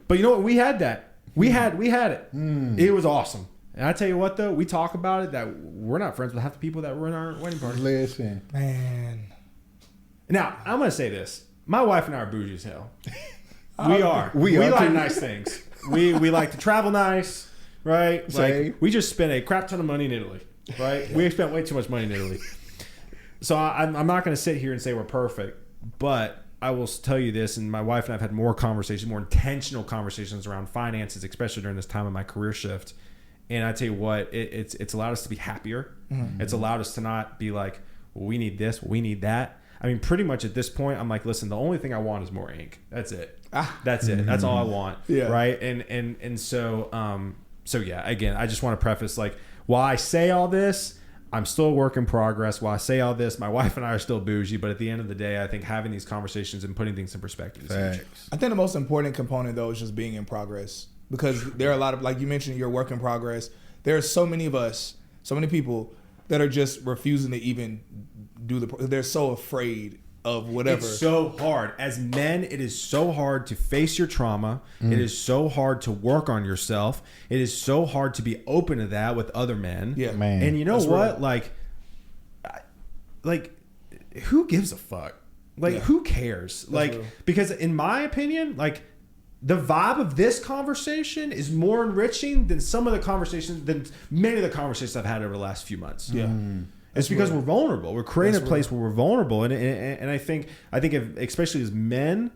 But you know what? We had that. We had it. It was awesome. And I tell you what, though, we talk about it that we're not friends with half the people that were in our wedding party. Listen, Man. Now, I'm going to say this. My wife and I are bougie as hell. We are. We like too. nice things. We like to travel nice, right? Same. Like, we just spent a crap ton of money in Italy, right? Yeah. We spent way too much money in Italy. So I'm not going to sit here and say we're perfect, but I will tell you this, and my wife and I have had more conversations, more intentional conversations around finances, especially during this time of my career shift. And I tell you what, it's allowed us to be happier. Mm-hmm. It's allowed us to not be like, well, we need this, we need that. I mean, pretty much at this point, I'm like, listen, the only thing I want is more ink. That's it. That's it. That's all I want. Yeah. Right. And so yeah, again, I just want to preface, like, while I say all this, I'm still a work in progress. While I say all this, my wife and I are still bougie, but at the end of the day, I think having these conversations and putting things in perspective is huge. I think the most important component, though, is just being in progress, because there are a lot of, like you mentioned, your work in progress. There are so many of us, so many people that are just refusing to even do they're so afraid of whatever. It's so hard. As men, it is so hard to face your trauma. It is so hard to work on yourself. It is so hard to be open to that with other men. Yeah, man. And you know what? Real. Like, who gives a fuck? Like, who cares? That's like, real. Because in my opinion, like, the vibe of this conversation is more enriching than many of the conversations I've had over the last few months. Yeah. It's because we're vulnerable. We're creating a place where we're vulnerable, and I think if, especially as men,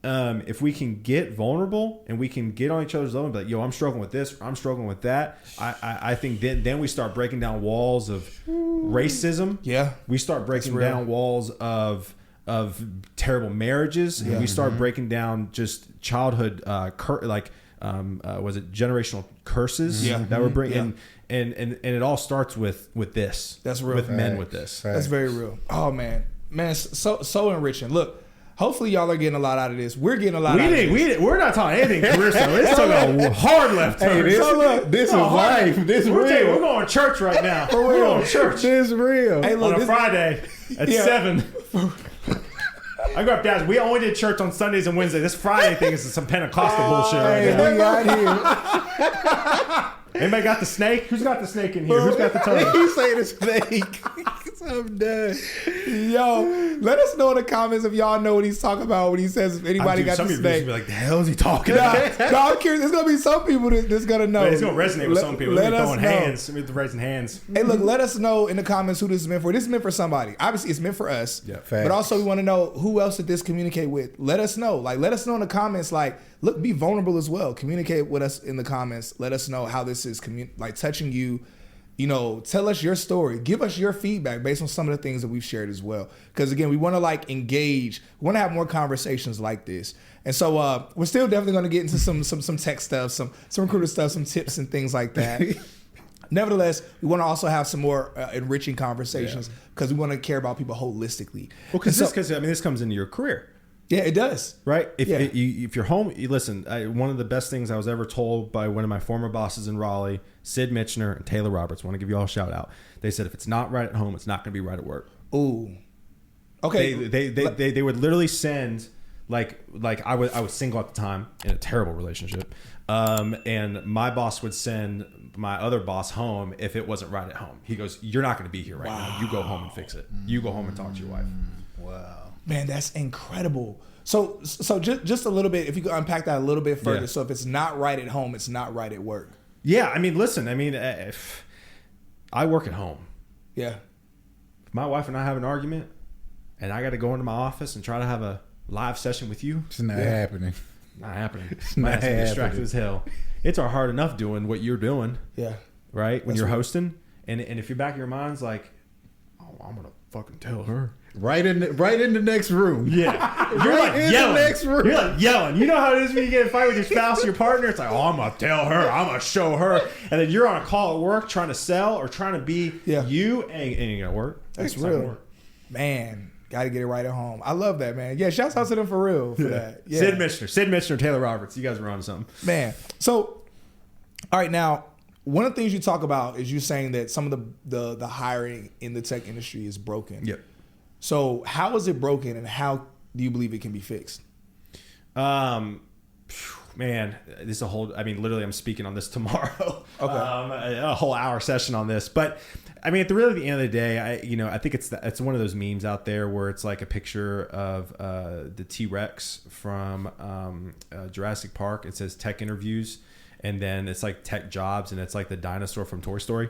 if we can get vulnerable and we can get on each other's level and be like, yo, I'm struggling with this, I'm struggling with that. I think then we start breaking down walls of racism. Yeah, we start breaking down walls of terrible marriages. Yeah. And we start breaking down just childhood was it generational curses that we're bringing. Yeah. And it all starts with this. That's real. With men with this. That's very real. Oh man, so enriching. Look, hopefully y'all are getting a lot out of this. We're getting a lot out of this. We're not talking anything career stuff. It's talking a hard left turn. Hey, this is life. This is real. We're going to church right now. We're going to church. This is real. Hey, look, on a Friday at 7. I grew up, Dad. We only did church on Sundays and Wednesdays. This Friday thing is some Pentecostal bullshit right now. We out here. Anybody got the snake? Who's got the snake in here? Who's got the tongue? He say the snake. I'm done. Yo, let us know in the comments if y'all know what he's talking about when he says if anybody got the snake. Some people be like, the hell is he talking about? No, I'm curious. There's going to be some people that's going to know. It's going to resonate with some people. Let us throwing know. Hands. Raising hands. Hey, look, let us know in the comments who this is meant for. This is meant for somebody. Obviously, it's meant for us. Yeah, but also, we want to know who else did this communicate with. Let us know. Like, let us know in the comments. Like, look, be vulnerable as well. Communicate with us in the comments. Let us know how this is touching you. You know, tell us your story. Give us your feedback based on some of the things that we've shared as well. Because again, we want to engage. We want to have more conversations like this. And so we're still definitely going to get into some tech stuff, some recruiter stuff, some tips and things like that. Nevertheless, we want to also have some more enriching conversations because we want to care about people holistically. Well, because this comes into your career. Yeah, it does. Right? If you're home, listen, one of the best things I was ever told by one of my former bosses in Raleigh, Sid Mitchner and Taylor Roberts, I want to give you all a shout out. They said, if it's not right at home, it's not going to be right at work. Ooh. Okay. They would literally send, like I was single at the time in a terrible relationship. And my boss would send my other boss home if it wasn't right at home. He goes, you're not going to be here right now. You go home and fix it. You go home and talk to your wife. Wow. Man, that's incredible. So just a little bit, if you could unpack that a little bit further. Yeah. So if it's not right at home, it's not right at work. Yeah, I mean, listen, if I work at home. Yeah. If my wife and I have an argument and I got to go into my office and try to have a live session with you. It's not happening. Not happening. It's not happening. Distracted as hell. It's hard enough doing what you're doing. Yeah. Right? When you're hosting. And if your back of your mind's like, oh, I'm going to fucking tell her. Right in the next room. Yeah. You're like yelling. The next room. You're like yelling. You know how it is when you get in a fight with your spouse or your partner? It's like, oh, I'm going to tell her. I'm going to show her. And then you're on a call at work trying to sell or trying to be you. Ain't going to work. That's real. Man, got to get it right at home. I love that, man. Yeah, shouts out to them for real for that. Yeah. Sid Mishner, Taylor Roberts. You guys were on something. Man. So, all right, now, one of the things you talk about is you saying that some of the hiring in the tech industry is broken. Yep. So how is it broken, and how do you believe it can be fixed? Man, this is a whole, literally I'm speaking on this tomorrow. Okay. A whole hour session on this. But at the end of the day, I think it's one of those memes out there where it's like a picture of the T-Rex from Jurassic Park. It says tech interviews, and then it's like tech jobs, and it's like the dinosaur from Toy Story.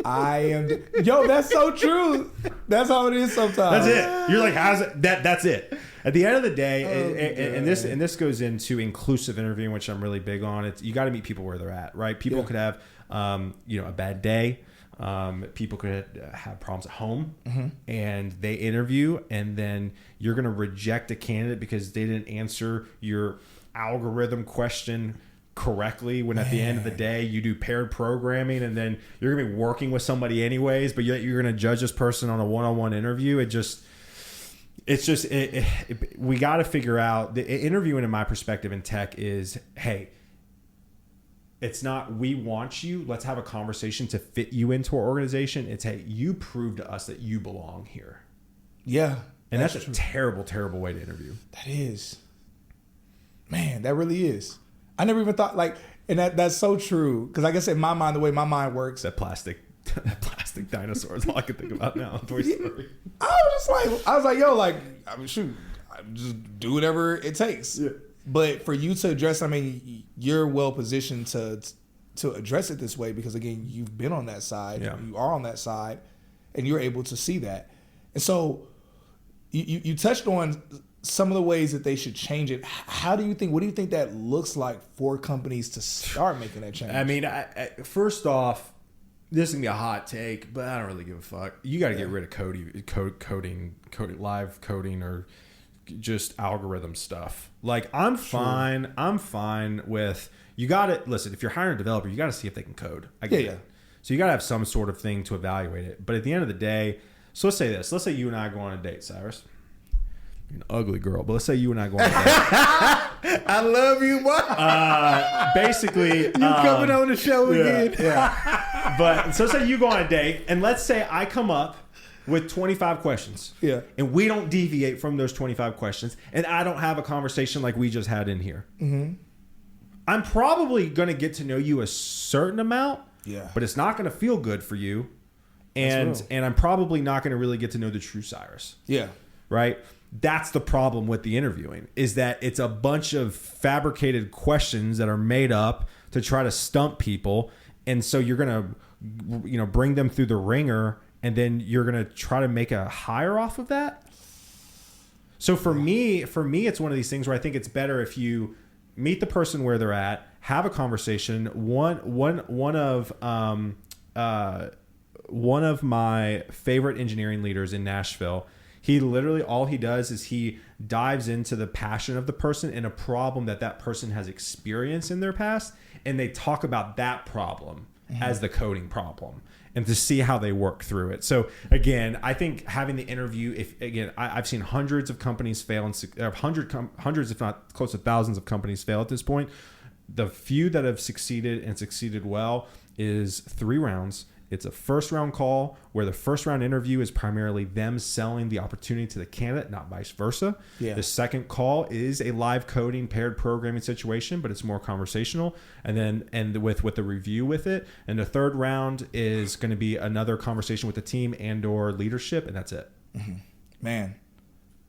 That's so true. That's how it is sometimes. That's it. You're like, how's it? That's it. At the end of the day, and this goes into inclusive interviewing, which I'm really big on. You got to meet people where they're at, right? People could have, a bad day. People could have problems at home, and they interview, and then you're going to reject a candidate because they didn't answer your algorithm question correctly, when at the end of the day you do paired programming, and then you're gonna be working with somebody anyways, but you're gonna judge this person on a one-on-one interview. We got to figure out the interviewing, in my perspective in tech, is, hey, it's not we want you, let's have a conversation to fit you into our organization. It's, hey, you prove to us that you belong here. Yeah. And that's a terrible way to interview. That is, man, that really is. I never even thought, and that's so true. Because like I said, in my mind, the way my mind works. That plastic dinosaur is all I can think about now in Toy Story. I was like, shoot, I just do whatever it takes. Yeah. But for you to address, you're well positioned to address it this way because, again, you've been on that side. Yeah. You are on that side, and you're able to see that. And so you touched on some of the ways that they should change it. What do you think that looks like for companies to start making that change? First off, this is gonna be a hot take, but I don't really give a fuck. You got to get rid of coding, live coding, or just algorithm stuff. Like, I'm fine with, you got to listen. If you're hiring a developer, you got to see if they can code. I get it. So you got to have some sort of thing to evaluate it. But at the end of the day, so let's say this. Let's say you and I go on a date, Cyrus. You're an ugly girl, but let's say you and I go on a date. I love you, boy. Basically, you coming on the show again? Yeah. But so say you go on a date, and let's say I come up with 25 questions. Yeah. And we don't deviate from those 25 questions, and I don't have a conversation like we just had in here. Mm-hmm. I'm probably going to get to know you a certain amount. Yeah. But it's not going to feel good for you, and I'm probably not going to really get to know the true Cyrus. Yeah. Right? That's the problem with the interviewing, is that it's a bunch of fabricated questions that are made up to try to stump people. And so you're going to, bring them through the ringer, and then you're going to try to make a hire off of that. So for me, it's one of these things where I think it's better if you meet the person where they're at, have a conversation. One of my favorite engineering leaders in Nashville, he literally, all he does is he dives into the passion of the person and a problem that person has experienced in their past, and they talk about that problem as the coding problem, and to see how they work through it. So again, I think having the interview, I've seen hundreds of companies fail, and hundreds, if not close to thousands of companies fail at this point. The few that have succeeded and succeeded well is 3 rounds. It's a first round call where the first round interview is primarily them selling the opportunity to the candidate, not vice versa. Yeah. The second call is a live coding paired programming situation, but it's more conversational, and with the review with it. And the third round is going to be another conversation with the team and or leadership, and that's it. Mm-hmm. Man,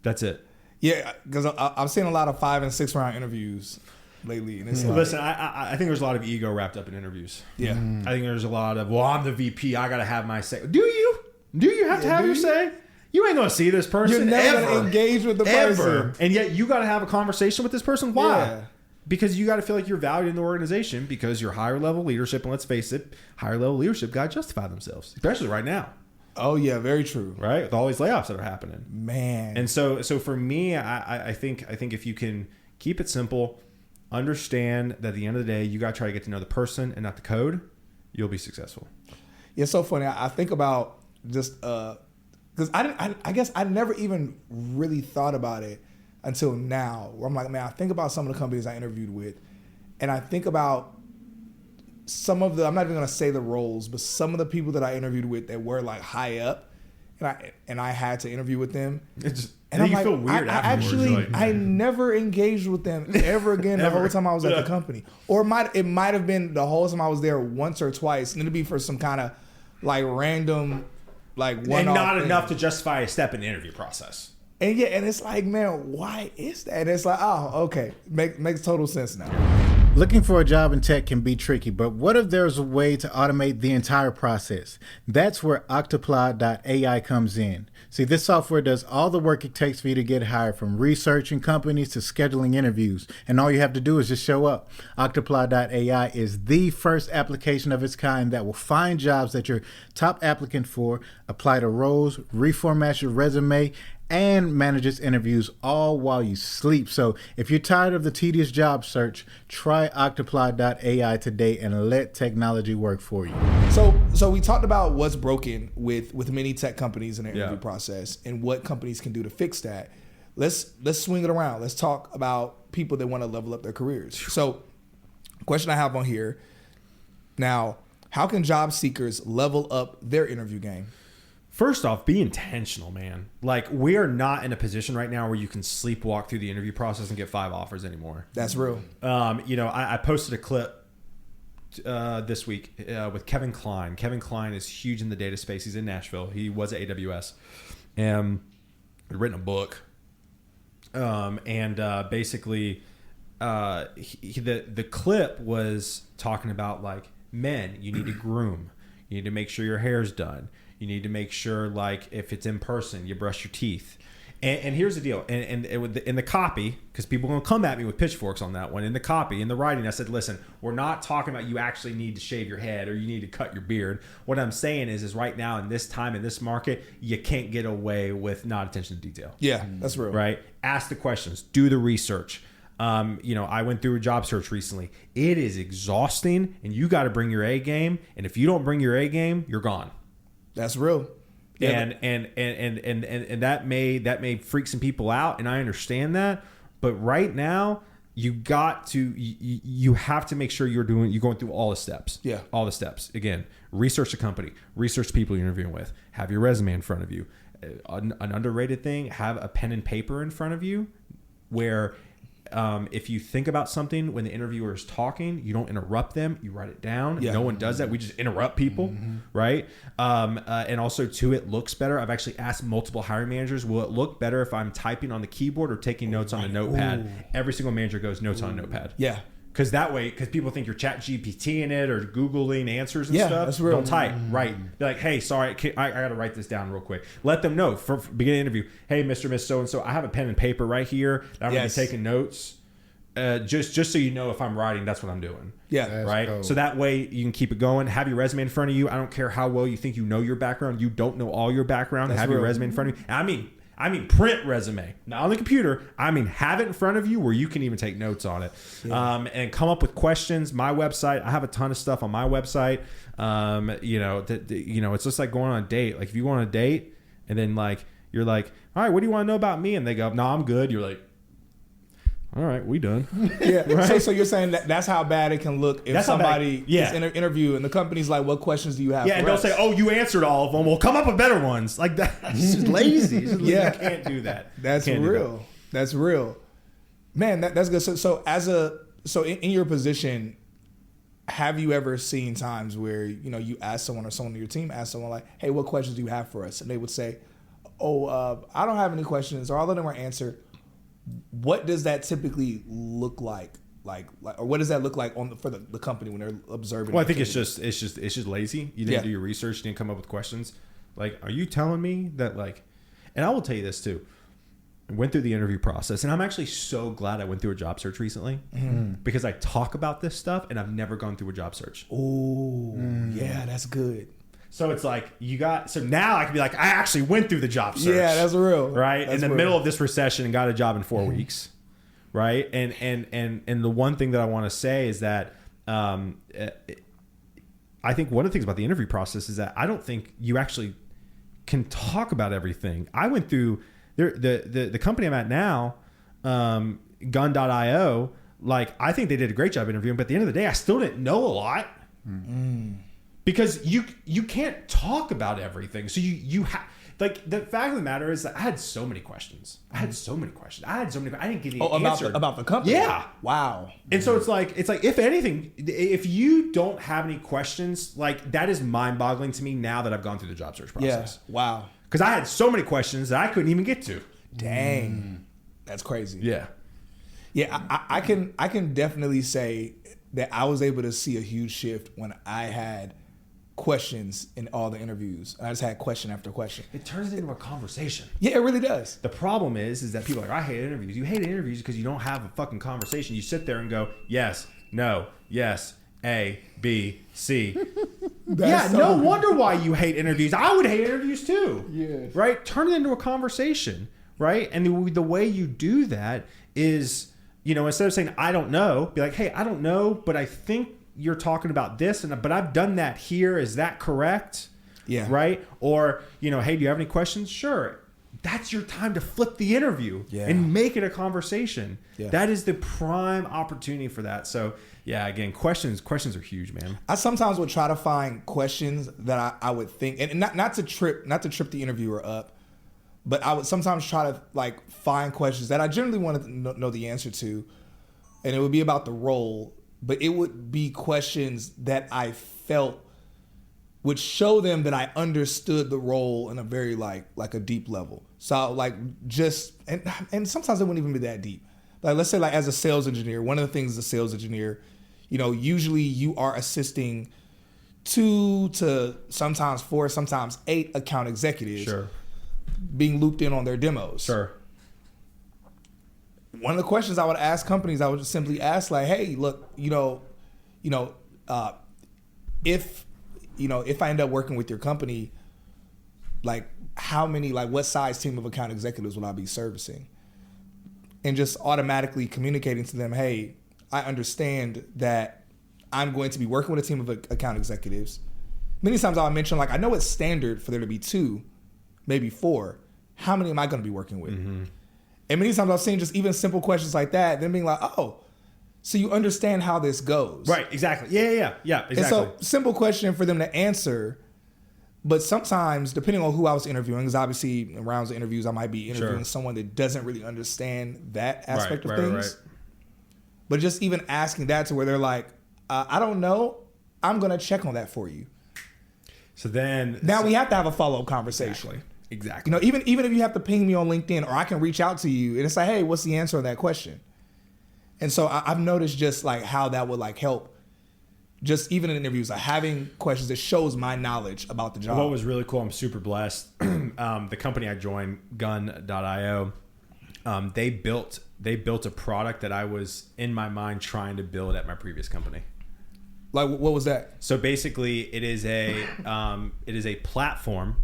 that's it. Yeah, because I've seen a lot of 5 and 6 round interviews lately, and it's listen, I think there's a lot of ego wrapped up in interviews. Yeah. I think there's a lot of, I'm the VP, I gotta have my say. Do you have to have your say? You ain't gonna see this person. You're never gonna engage with the person, and yet you gotta have a conversation with this person. Why? Yeah. Because you gotta feel like you're valued in the organization, because you're higher level leadership, and let's face it, higher level leadership gotta justify themselves, especially right now. Oh yeah, very true. Right, with all these layoffs that are happening, man. And so for me, I think if you can keep it simple, understand that at the end of the day, you got to try to get to know the person and not the code, you'll be successful. Yeah, it's so funny. I think about just because I guess I never even really thought about it until now, where I'm like, man, I think about some of the companies I interviewed with, and I think about some of the, I'm not even gonna say the roles, but some of the people that I interviewed with that were like high up, and I had to interview with them. And I'm you like, feel weird I afterwards. actually, Like, I never engaged with them ever again the whole time I was at the company. Or it might have been the whole time I was there once or twice, and it'd be for some kind of like random, like one. And not enough to justify a step in the interview process. And yeah, and it's like, man, why is that? And it's like, oh, okay, makes total sense now. Looking for a job in tech can be tricky, but what if there's a way to automate the entire process? That's where Octoply.ai comes in. See, this software does all the work it takes for you to get hired, from researching companies to scheduling interviews, and all you have to do is just show up. Octoply.ai is the first application of its kind that will find jobs that you're top applicant for, apply to roles, reformat your resume, and manages interviews all while you sleep. So if you're tired of the tedious job search, try Octoply.ai today and let technology work for you. So we talked about what's broken with many tech companies in the interview process and what companies can do to fix that. Let's swing it around. Let's talk about people that want to level up their careers. So question I have on here now, how can job seekers level up their interview game? First off, be intentional, man. Like, we are not in a position right now where you can sleepwalk through the interview process and get 5 offers anymore. That's real. I posted a clip this week with Kevin Kline. Kevin Kline is huge in the data space. He's in Nashville. He was at AWS. And he'd written a book. Basically, the clip was talking about, like, men, you need to groom. You need to make sure your hair's done. You need to make sure, like, if it's in person, you brush your teeth. And here's the deal. And in the copy, because people are going to come at me with pitchforks on that one. In the copy, in the writing, I said, listen, we're not talking about you actually need to shave your head or you need to cut your beard. What I'm saying is right now in this time, in this market, you can't get away with not attention to detail. Yeah, that's real. Right? Ask the questions. Do the research. I went through a job search recently. It is exhausting, and you got to bring your A game. And if you don't bring your A game, you're gone. That's real. Yeah, and that may freak some people out, and I understand that. But right now, you have to make sure you're going through all the steps. Yeah, all the steps. Again, research the company, research the people you're interviewing with, have your resume in front of you. An underrated thing: have a pen and paper in front of you, where if you think about something when the interviewer is talking, you don't interrupt them. You write it down. Yeah. No one does that. We just interrupt people, right? And also, too, it looks better. I've actually asked multiple hiring managers, will it look better if I'm typing on the keyboard or taking notes on a notepad? Every single manager goes notes on a notepad. Yeah. Because that way, because people think you're chat GPTing it or Googling answers and stuff. That's real. Don't type. Right. Be like, hey, sorry, I got to write this down real quick. Let them know for beginning interview. Hey, Mr. Miss So-and-so, I have a pen and paper right here. I'm going to be taking notes. Just so you know, if I'm writing, that's what I'm doing. Yeah. That's right. cool. So that way you can keep it going. Have your resume in front of you. I don't care how well you think you know your background. You don't know all your background. Have your resume in front of you. And I mean print resume, not on the computer. I mean have it in front of you where you can even take notes on it, and come up with questions. My website, I have a ton of stuff on my website. It's just like going on a date. Like if you go on a date and then like you're like, all right, what do you want to know about me? And they go, no, I'm good. You're like, all right, we done. Yeah. Right? So you're saying that's how bad it can look if somebody is in an interview and the company's like, what questions do you have? Yeah, and they'll say, oh, you answered all of them. Well, come up with better ones. Like that. It's just lazy. It's just you can't do that. That's real. That's real. Man, that's good. So in your position, have you ever seen times where, you ask someone or someone on your team ask someone like, hey, what questions do you have for us? And they would say, I don't have any questions, or all of them are answered. What does that typically look like? Or what does that look like for the company when they're observing? Well, I think it's just lazy. You didn't do your research. You didn't come up with questions. Like, are you telling me that and I will tell you this too. I went through the interview process, and I'm actually so glad I went through a job search recently because I talk about this stuff, and I've never gone through a job search. Oh, yeah, that's good. So it's like so now I can be like, I actually went through the job search. Yeah, that's real. Right? That's in the real. middle of this recession and got a job in 4 weeks. Right? And the one thing that I want to say is that I think one of the things about the interview process is that I don't think you actually can talk about everything. I went through the company I'm at now, gun.io. Like, I think they did a great job interviewing, but at the end of the day, I still didn't know a lot because you can't talk about everything. So you have, like, the fact of the matter is that I had so many questions. I didn't get any answer about the company. Yeah. Wow. And so it's like, if anything, if you don't have any questions, like, that is mind boggling to me now that I've gone through the job search process. Yeah. Wow. Because I had so many questions that I couldn't even get to. Dang. That's crazy. Yeah. Yeah, I can definitely say that I was able to see a huge shift when I had questions in all the interviews. I just had question after question. It turns into a conversation. Yeah, it really does. The problem is that people are like, I hate interviews. You hate interviews because you don't have a fucking conversation. You sit there and go, yes, no, yes, A, B, C. No wonder why you hate interviews. I would hate interviews too. Yes. Right? Turn it into a conversation, right? And the way you do that is, instead of saying, I don't know, be like, hey, I don't know, but I think you're talking about this, but I've done that here. Is that correct? Yeah. Right? Or, hey, do you have any questions? Sure. That's your time to flip the interview and make it a conversation. Yeah. That is the prime opportunity for that. So, yeah, again, questions are huge, man. I sometimes would try to find questions that I would think, and not to trip the interviewer up, but I would sometimes try to, like, find questions that I generally wanted to know the answer to, and it would be about the role, but it would be questions that I felt would show them that I understood the role in a very like a deep level. So like just and sometimes it wouldn't even be that deep. Like, let's say, like, as a sales engineer, one of the things as a sales engineer, usually you are assisting 2 to sometimes 4, sometimes 8 account executives. Sure. Being looped in on their demos. Sure. One of the questions I would ask companies, I would just simply ask, like, hey, look, if I end up working with your company, like, what size team of account executives will I be servicing? And just automatically communicating to them, hey, I understand that I'm going to be working with a team of account executives. Many times I'll mention, like, I know it's standard for there to be 2, maybe 4. How many am I going to be working with? Mm-hmm. And many times I've seen just even simple questions like that, then being like, oh, so you understand how this goes. Right, exactly. Yeah, exactly. And so, simple question for them to answer, but sometimes, depending on who I was interviewing, because obviously in rounds of interviews, I might be interviewing someone that doesn't really understand that aspect of things. Right. But just even asking that to where they're like, I don't know, I'm going to check on that for you. So then... Now we have to have a follow-up conversation. Exactly. Even if you have to ping me on LinkedIn, or I can reach out to you and it's like, hey, what's the answer on that question? And so I've noticed just like how that would like help, just even in interviews, like having questions that shows my knowledge about the job. What was really cool, I'm super blessed. The company I joined, gun.io, they built a product that I was in my mind trying to build at my previous company. Like, what was that? So basically, it is a platform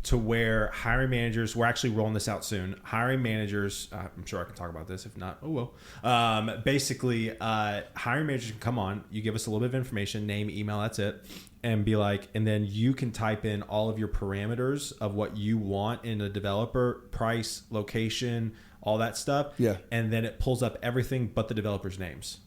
to where hiring managers, we're actually rolling this out soon. Hiring managers, I'm sure I can talk about this. If not, oh well. Basically, hiring managers can come on. You give us a little bit of information, name, email, that's it. And be like, and then you can type in all of your parameters of what you want in a developer, price, location, all that stuff. Yeah. And then it pulls up everything but the developers' names.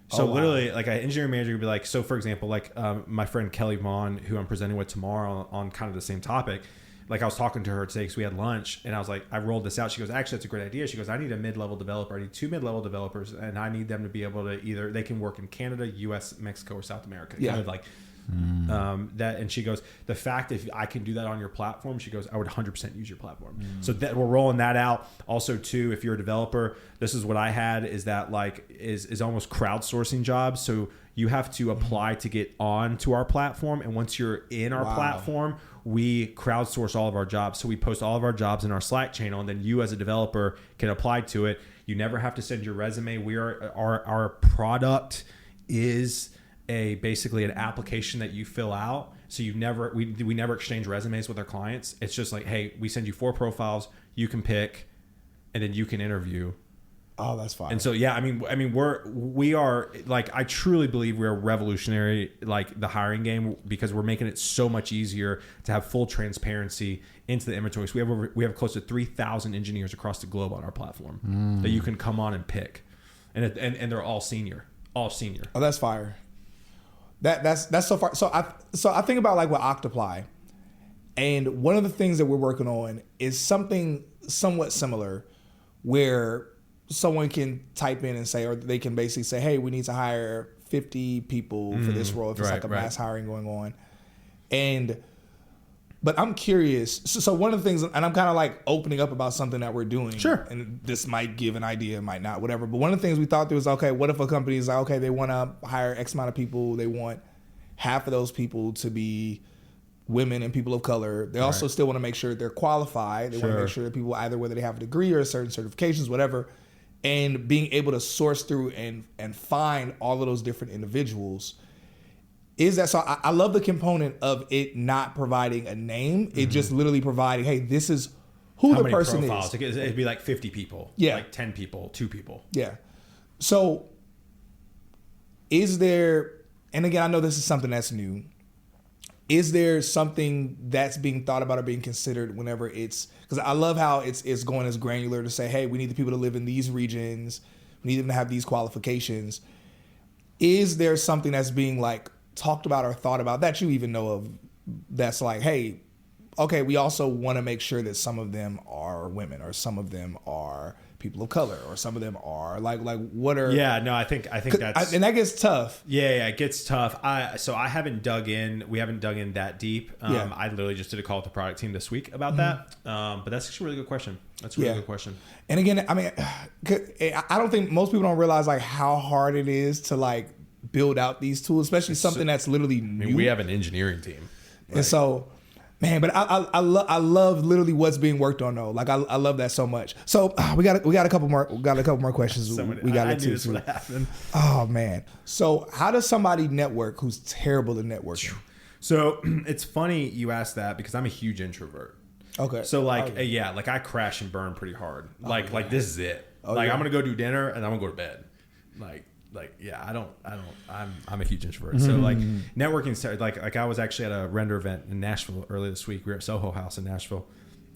So literally, like, an engineering manager would be like, so for example, like my friend Kelly Vaughn, who I'm presenting with tomorrow on kind of the same topic, like I was talking to her today because we had lunch and I was like, I rolled this out. She goes, actually, that's a great idea. She goes, I need a mid-level developer. I need 2 mid-level developers and I need them to be able to either, they can work in Canada, US, Mexico, or South America. Yeah. Kind of like that. And she goes, the fact if I can do that on your platform, she goes, I would 100% use your platform. So that we're rolling that out. Also too, if you're a developer, this is what I had is that like is almost crowdsourcing jobs. So you have to apply to get on to our platform. And once you're in our platform, we crowdsource all of our jobs. So we post all of our jobs in our Slack channel, and then you as a developer can apply to it. You never have to send your resume. Our product is basically an application that you fill out. So we never exchange resumes with our clients. It's just like, hey, we send you 4 profiles, you can pick, and then you can interview. Oh, that's fine. And so, yeah, I mean, we are like, I truly believe we are revolutionary, like the hiring game, because we're making it so much easier to have full transparency into the inventory. So we have close to 3,000 engineers across the globe on our platform that you can come on and pick, and they're all senior. Oh, that's fire. That's so far. So I think about like with Octoply, and one of the things that we're working on is something somewhat similar, where someone can type in and say, or they can basically say, hey, we need to hire 50 people for this role if it's like a mass hiring going on. But I'm curious. So one of the things, and I'm kind of like opening up about something that we're doing. Sure. And this might give an idea, might not, whatever. But one of the things we thought through was, okay, what if a company is like, okay, they want to hire X amount of people. They want half of those people to be women and people of color. They also still want to make sure they're qualified. They want to make sure that people, either whether they have a degree or certain certifications, whatever, and being able to source through and find all of those different individuals. Is that so? I love the component of it not providing a name. It just literally providing, hey, this is who the person is. It'd be like 50 people. Yeah. Like 10 people, 2 people. Yeah. So is there, and again, I know this is something that's new. Is there something that's being thought about or being considered whenever it's, because I love how it's going as granular to say, hey, we need the people to live in these regions. We need them to have these qualifications. Is there something that's being like talked about or thought about that you even know of that's like, hey, okay, we also want to make sure that some of them are women, or some of them are people of color, or some of them are like what are? Yeah, no, I think that's, and that gets tough. Yeah, it gets tough. I haven't dug in. We haven't dug in that deep. I literally just did a call with the product team this week about that. But that's actually a really good question. That's a really good question. And again, I mean, I don't think most people don't realize like how hard it is to like build out these tools, especially something that's literally new. I mean, we have an engineering team, and so, man, but I love literally what's being worked on though. Like I love that so much. So we got a couple more questions. We got to this would happen. Oh man. So how does somebody network who's terrible at networking? So it's funny you asked that, because I'm a huge introvert. Okay. So like like I crash and burn pretty hard. Like this is it. I'm gonna go do dinner and I'm gonna go to bed. I'm a huge introvert. So like networking started, like I was actually at a render event in Nashville earlier this week. We were at Soho House in Nashville.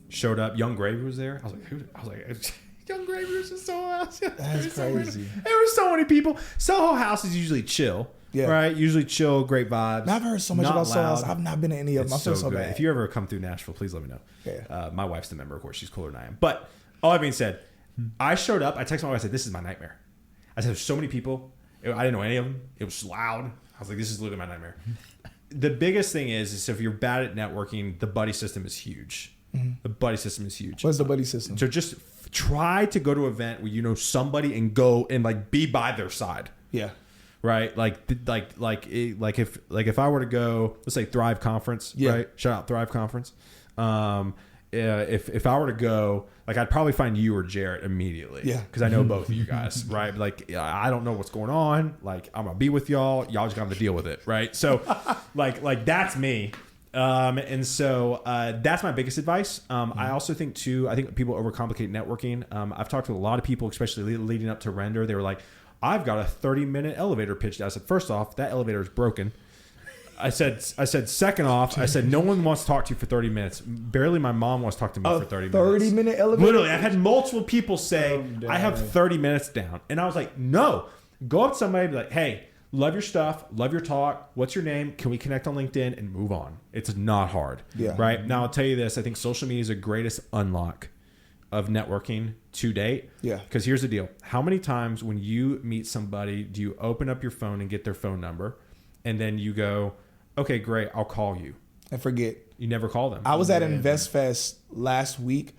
Showed up, Young Gravy was there. I was like, who? I was like, Young Gravy was in Soho House. That's crazy. There were so many people. Soho House is usually chill. Yeah. Right? Usually chill, great vibes. I've heard so much about Soho House. I've not been to any of them. I feel so bad. If you ever come through Nashville, please let me know. Yeah. My wife's a member, of course. She's cooler than I am. But all that being said, I showed up. I texted my wife. I said, this is my nightmare. I said, there's so many people. I didn't know any of them. It was loud. I was like, this is literally my nightmare. The biggest thing is if you're bad at networking, the buddy system is huge. The buddy system is huge. What's the buddy system? So just try to go to an event where you know somebody and go and like be by their side. Yeah. Right. If I were to go, let's say Thrive Conference. Yeah. Right. Shout out Thrive Conference. If I were to go, like I'd probably find you or Jarrett immediately. Yeah. Because I know both of you guys, right? Like I don't know what's going on. Like I'm gonna be with y'all. Y'all just gonna have to deal with it, right? So, like that's me. And so that's my biggest advice. I also think too. I think people overcomplicate networking. I've talked to a lot of people, especially leading up to render. They were like, "I've got a 30-minute elevator pitch." I said, first off, that elevator is broken. I said, second off, I said, no one wants to talk to you for 30 minutes. Barely my mom wants to talk to me for 30 minutes. 30-minute elevator? Literally, I've had multiple people say, I have 30 minutes down. And I was like, no. Go up to somebody and be like, hey, love your stuff, love your talk. What's your name? Can we connect on LinkedIn? And move on. It's not hard. Yeah. Right? Now, I'll tell you this. I think social media is the greatest unlock of networking to date. Yeah. Because here's the deal. How many times when you meet somebody, do you open up your phone and get their phone number? And then you go, okay, great, I'll call you. And forget. You never call them. I was at InvestFest last week.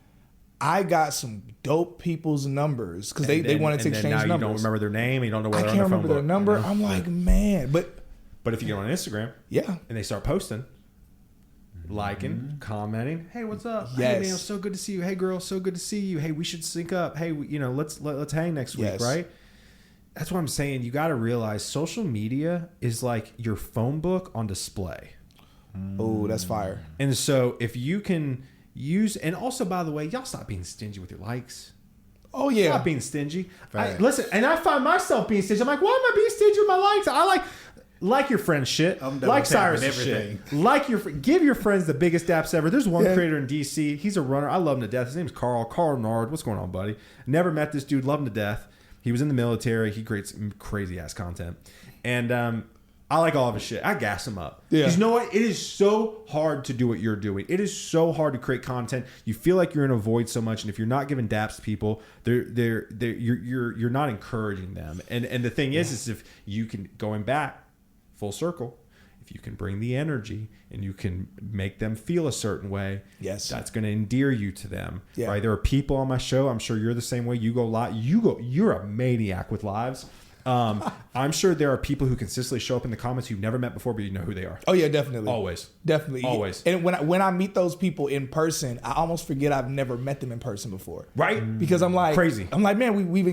I got some dope people's numbers because they wanted to exchange numbers. You don't remember their name. You don't know whether they're on I the can't remember their number. I'm like, man. But if you get on Instagram, and they start posting, liking, commenting, hey, what's up? Yes. Hey, man, so good to see you. Hey, girl, so good to see you. Hey, we should sync up. Hey, let's hang next week, right? That's what I'm saying. You got to realize social media is like your phone book on display. Oh, that's fire. And so if you can use, and also, by the way, y'all stop being stingy with your likes. Oh yeah, Stop being stingy. Right. Listen, and I find myself being stingy. I'm like, why am I being stingy with my likes? I like your friend's shit. I'm double Like tapping Cyrus' everything. shit. Give your friends the biggest daps ever. There's one creator in DC. He's a runner. I love him to death. His name's Carl Nard. What's going on, buddy? Never met this dude. Love him to death. He was in the military. He creates crazy ass content, and I like all of his shit. I gas him up. Yeah. Because you know what? It is so hard to do what you're doing. It is so hard to create content. You feel like you're in a void so much, and if you're not giving daps to people, you're not encouraging them. And the thing is if you can, going back full circle, if you can bring the energy and you can make them feel a certain way, yes, that's going to endear you to them. Yeah. Right? There are people on my show. I'm sure you're the same way. You go live. You're a maniac with lives. I'm sure there are people who consistently show up in the comments you've never met before, but you know who they are. Oh yeah, definitely. Definitely. Always. And when I meet those people in person, I almost forget I've never met them in person before. Right? Because I'm like crazy. I'm like, man, we've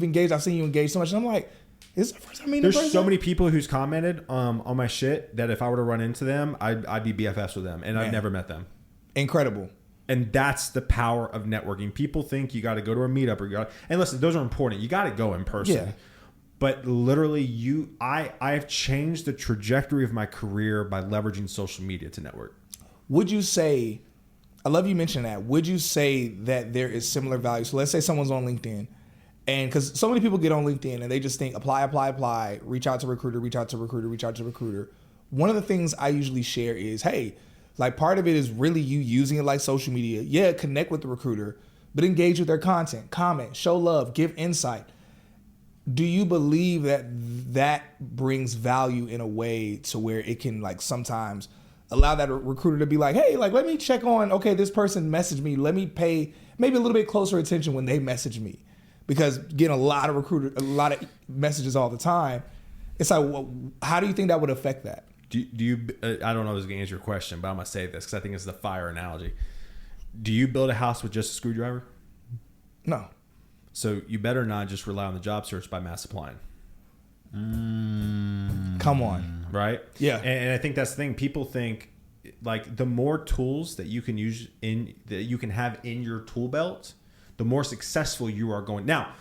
engaged. I've seen you engage so much, and I'm like, is this the first time I meet in person? There's so many people who's commented on my shit that if I were to run into them, I'd be BFFs with them, and I've never met them. Incredible. And that's the power of networking. People think you got to go to a meetup and listen, those are important. You got to go in person. Yeah. But literally, I've changed the trajectory of my career by leveraging social media to network. Would you say, I love you mentioned that, would you say that there is similar value? So let's say someone's on LinkedIn, and because so many people get on LinkedIn and they just think apply, reach out to recruiter. One of the things I usually share is, hey, like part of it is really you using it like social media. Yeah, connect with the recruiter, but engage with their content, comment, show love, give insight. Do you believe that brings value in a way to where it can like sometimes allow that recruiter to be like, hey, like let me check on, okay, this person messaged me. Let me pay maybe a little bit closer attention when they message me, because getting a lot of messages all the time. It's like, how do you think that would affect that? Do you? I don't know if this is gonna answer your question, but I'm gonna say this because I think it's the fire analogy. Do you build a house with just a screwdriver? No. So you better not just rely on the job search by mass applying. Come on. Right? Yeah. And I think that's the thing. People think like the more tools that you can use that you can have in your tool belt, the more successful you are going. Now,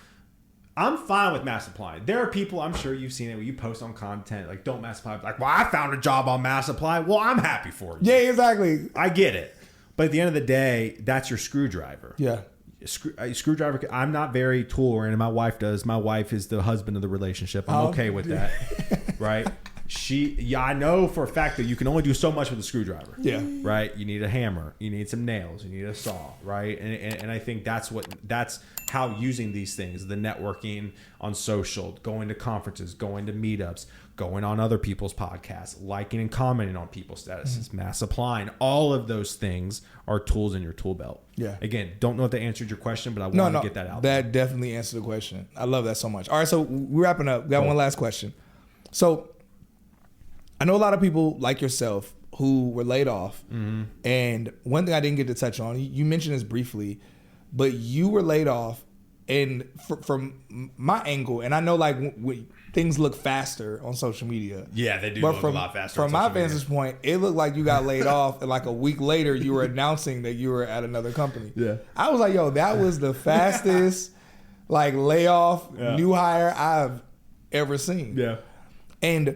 I'm fine with mass applying. There are people, I'm sure you've seen it, where you post on content like, don't mass apply. Like, well, I found a job on mass apply. Well, I'm happy for you. Yeah, exactly. I get it. But at the end of the day, that's your screwdriver. Yeah. Screwdriver. I'm not very tool oriented. My wife does. My wife is the husband of the relationship. I'm okay with that. Right? I know for a fact that you can only do so much with a screwdriver. Yeah. Right? You need a hammer. You need some nails. You need a saw. Right? And I think that's how using these things, the networking on social, going to conferences, going to meetups, going on other people's podcasts, liking and commenting on people's statuses, mass applying, all of those things are tools in your tool belt. Yeah. Again, don't know if they answered your question, but I want to get that out there. That definitely answered the question. I love that so much. All right, so we're wrapping up. We got one last question. So I know a lot of people like yourself who were laid off. Mm-hmm. And one thing I didn't get to touch on, you mentioned this briefly, but you were laid off. And from my angle, and I know like things look faster on social media. Yeah, they do look a lot faster. From my vantage point, it looked like you got laid off, and like a week later, you were announcing that you were at another company. Yeah, I was like, yo, that was the fastest like layoff, new hire I've ever seen. Yeah, and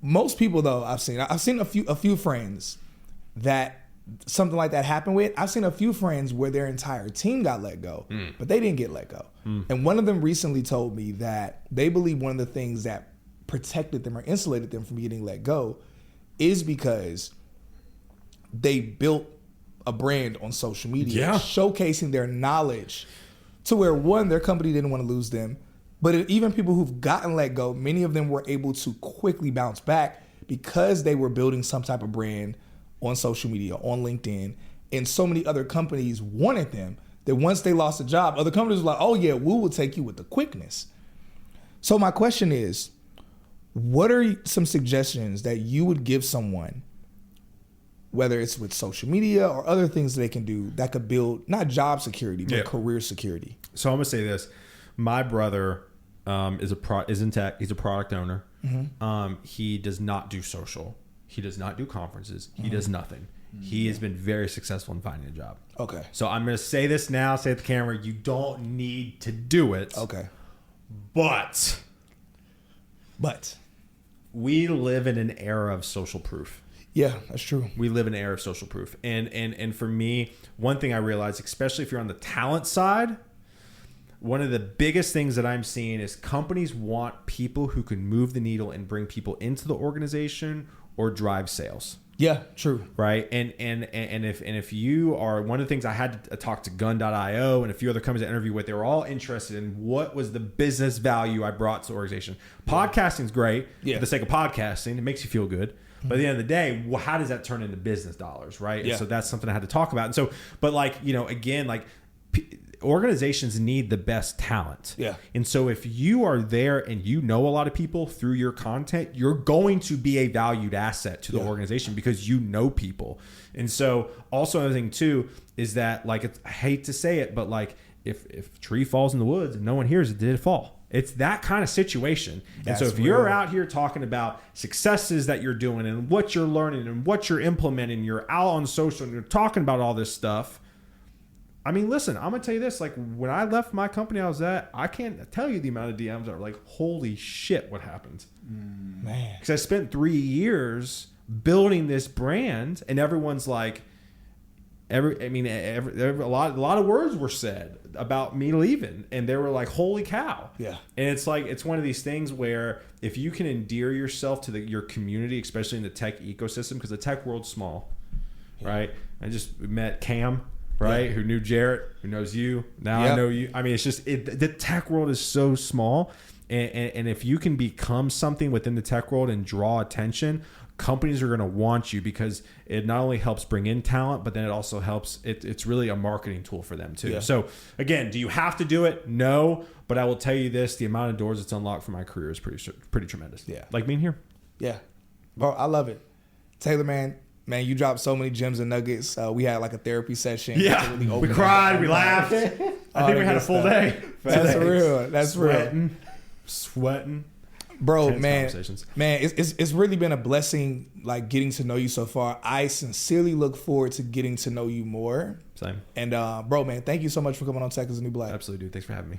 most people though I've seen a few friends that something like that happened with. I've seen a few friends where their entire team got let go, but they didn't get let go. And one of them recently told me that they believe one of the things that protected them or insulated them from getting let go is because they built a brand on social media, showcasing their knowledge to where, one, their company didn't want to lose them, but even people who've gotten let go, many of them were able to quickly bounce back because they were building some type of brand on social media, on LinkedIn, and so many other companies wanted them that once they lost a job, other companies were like, oh yeah, we will take you with the quickness. So my question is, what are some suggestions that you would give someone, whether it's with social media or other things that they can do that could build not job security, but career security? So I'm gonna say this. My brother is in tech. He's a product owner. Mm-hmm. He does not do social. He does not do conferences. He does nothing. he has been very successful in finding a job. Okay. So I'm going to say this now, say at the camera, you don't need to do it. Okay. But we live in an era of social proof. Yeah, that's true. We live in an era of social proof. And for me, one thing I realized, especially if you're on the talent side, one of the biggest things that I'm seeing is companies want people who can move the needle and bring people into the organization or drive sales. Yeah, true. Right. And if you are, one of the things I had to talk to gun.io and a few other companies I interviewed with, they were all interested in what was the business value I brought to the organization. Podcasting is great for the sake of podcasting. It makes you feel good. But at the end of the day, well, how does that turn into business dollars? Right. Yeah. And so that's something I had to talk about. And so, but like, you know, again, like organizations need the best talent. Yeah. And so if you are there and you know a lot of people through your content, you're going to be a valued asset to the organization because you know people. And so also another thing too is that, like, I hate to say it, but like if a tree falls in the woods and no one hears it, did it fall? It's that kind of situation. And so if you're out here talking about successes that you're doing and what you're learning and what you're implementing, you're out on social and you're talking about all this stuff. I mean, listen, I'm going to tell you this. Like, when I left my company I was at, I can't tell you the amount of DMs that were like, holy shit, what happened? Man. Because I spent 3 years building this brand and everyone's like, a lot of words were said about me leaving, and they were like, holy cow. Yeah. And it's like, it's one of these things where if you can endear yourself to your community, especially in the tech ecosystem, because the tech world's small, right? I just met Cam, right? Who knew Jarrett, who knows you. Now I know you. I mean, it's just, the tech world is so small. And if you can become something within the tech world and draw attention, companies are going to want you because it not only helps bring in talent, but then it also helps. It's really a marketing tool for them too. Yeah. So again, do you have to do it? No, but I will tell you this: the amount of doors it's unlocked for my career is pretty tremendous. Yeah, like being here. Yeah, bro, I love it. Taylor, man, you dropped so many gems and nuggets. We had like a therapy session. Yeah, really we cried, we laughed. I think we had a full day. That's real. That's sweating. Bro, man, it's really been a blessing, like, getting to know you so far. I sincerely look forward to getting to know you more. Same. And bro, man, thank you so much for coming on Tech is the New Black. Absolutely, dude. Thanks for having me.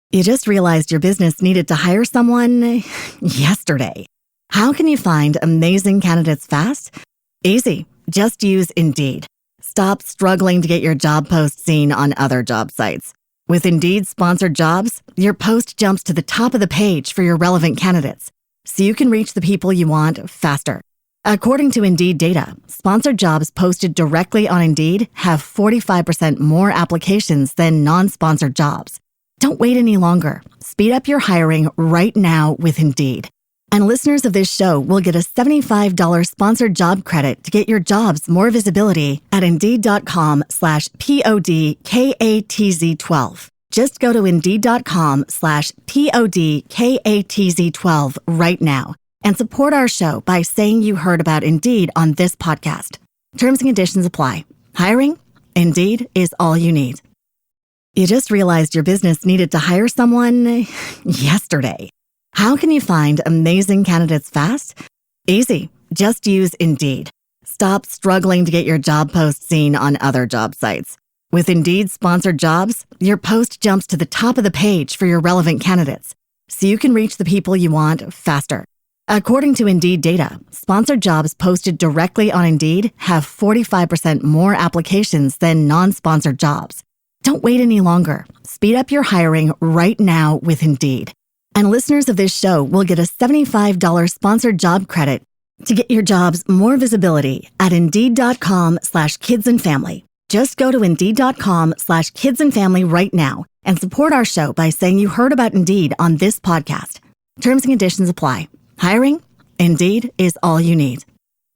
You just realized your business needed to hire someone yesterday. How can you find amazing candidates fast? Easy. Just use Indeed. Stop struggling to get your job post seen on other job sites. With Indeed sponsored jobs, your post jumps to the top of the page for your relevant candidates, so you can reach the people you want faster. According to Indeed data, sponsored jobs posted directly on Indeed have 45% more applications than non-sponsored jobs. Don't wait any longer. Speed up your hiring right now with Indeed. And listeners of this show will get a $75 sponsored job credit to get your jobs more visibility at Indeed.com/PODKATZ12. Just go to Indeed.com/PODKATZ12 right now and support our show by saying you heard about Indeed on this podcast. Terms and conditions apply. Hiring? Indeed is all you need. You just realized your business needed to hire someone yesterday. How can you find amazing candidates fast? Easy. Just use Indeed. Stop struggling to get your job post seen on other job sites. With Indeed sponsored jobs, your post jumps to the top of the page for your relevant candidates, so you can reach the people you want faster. According to Indeed data, sponsored jobs posted directly on Indeed have 45% more applications than non-sponsored jobs. Don't wait any longer. Speed up your hiring right now with Indeed. And listeners of this show will get a $75 sponsored job credit to get your jobs more visibility at Indeed.com/kidsandfamily. Just go to Indeed.com/kidsandfamily right now and support our show by saying you heard about Indeed on this podcast. Terms and conditions apply. Hiring? Indeed is all you need.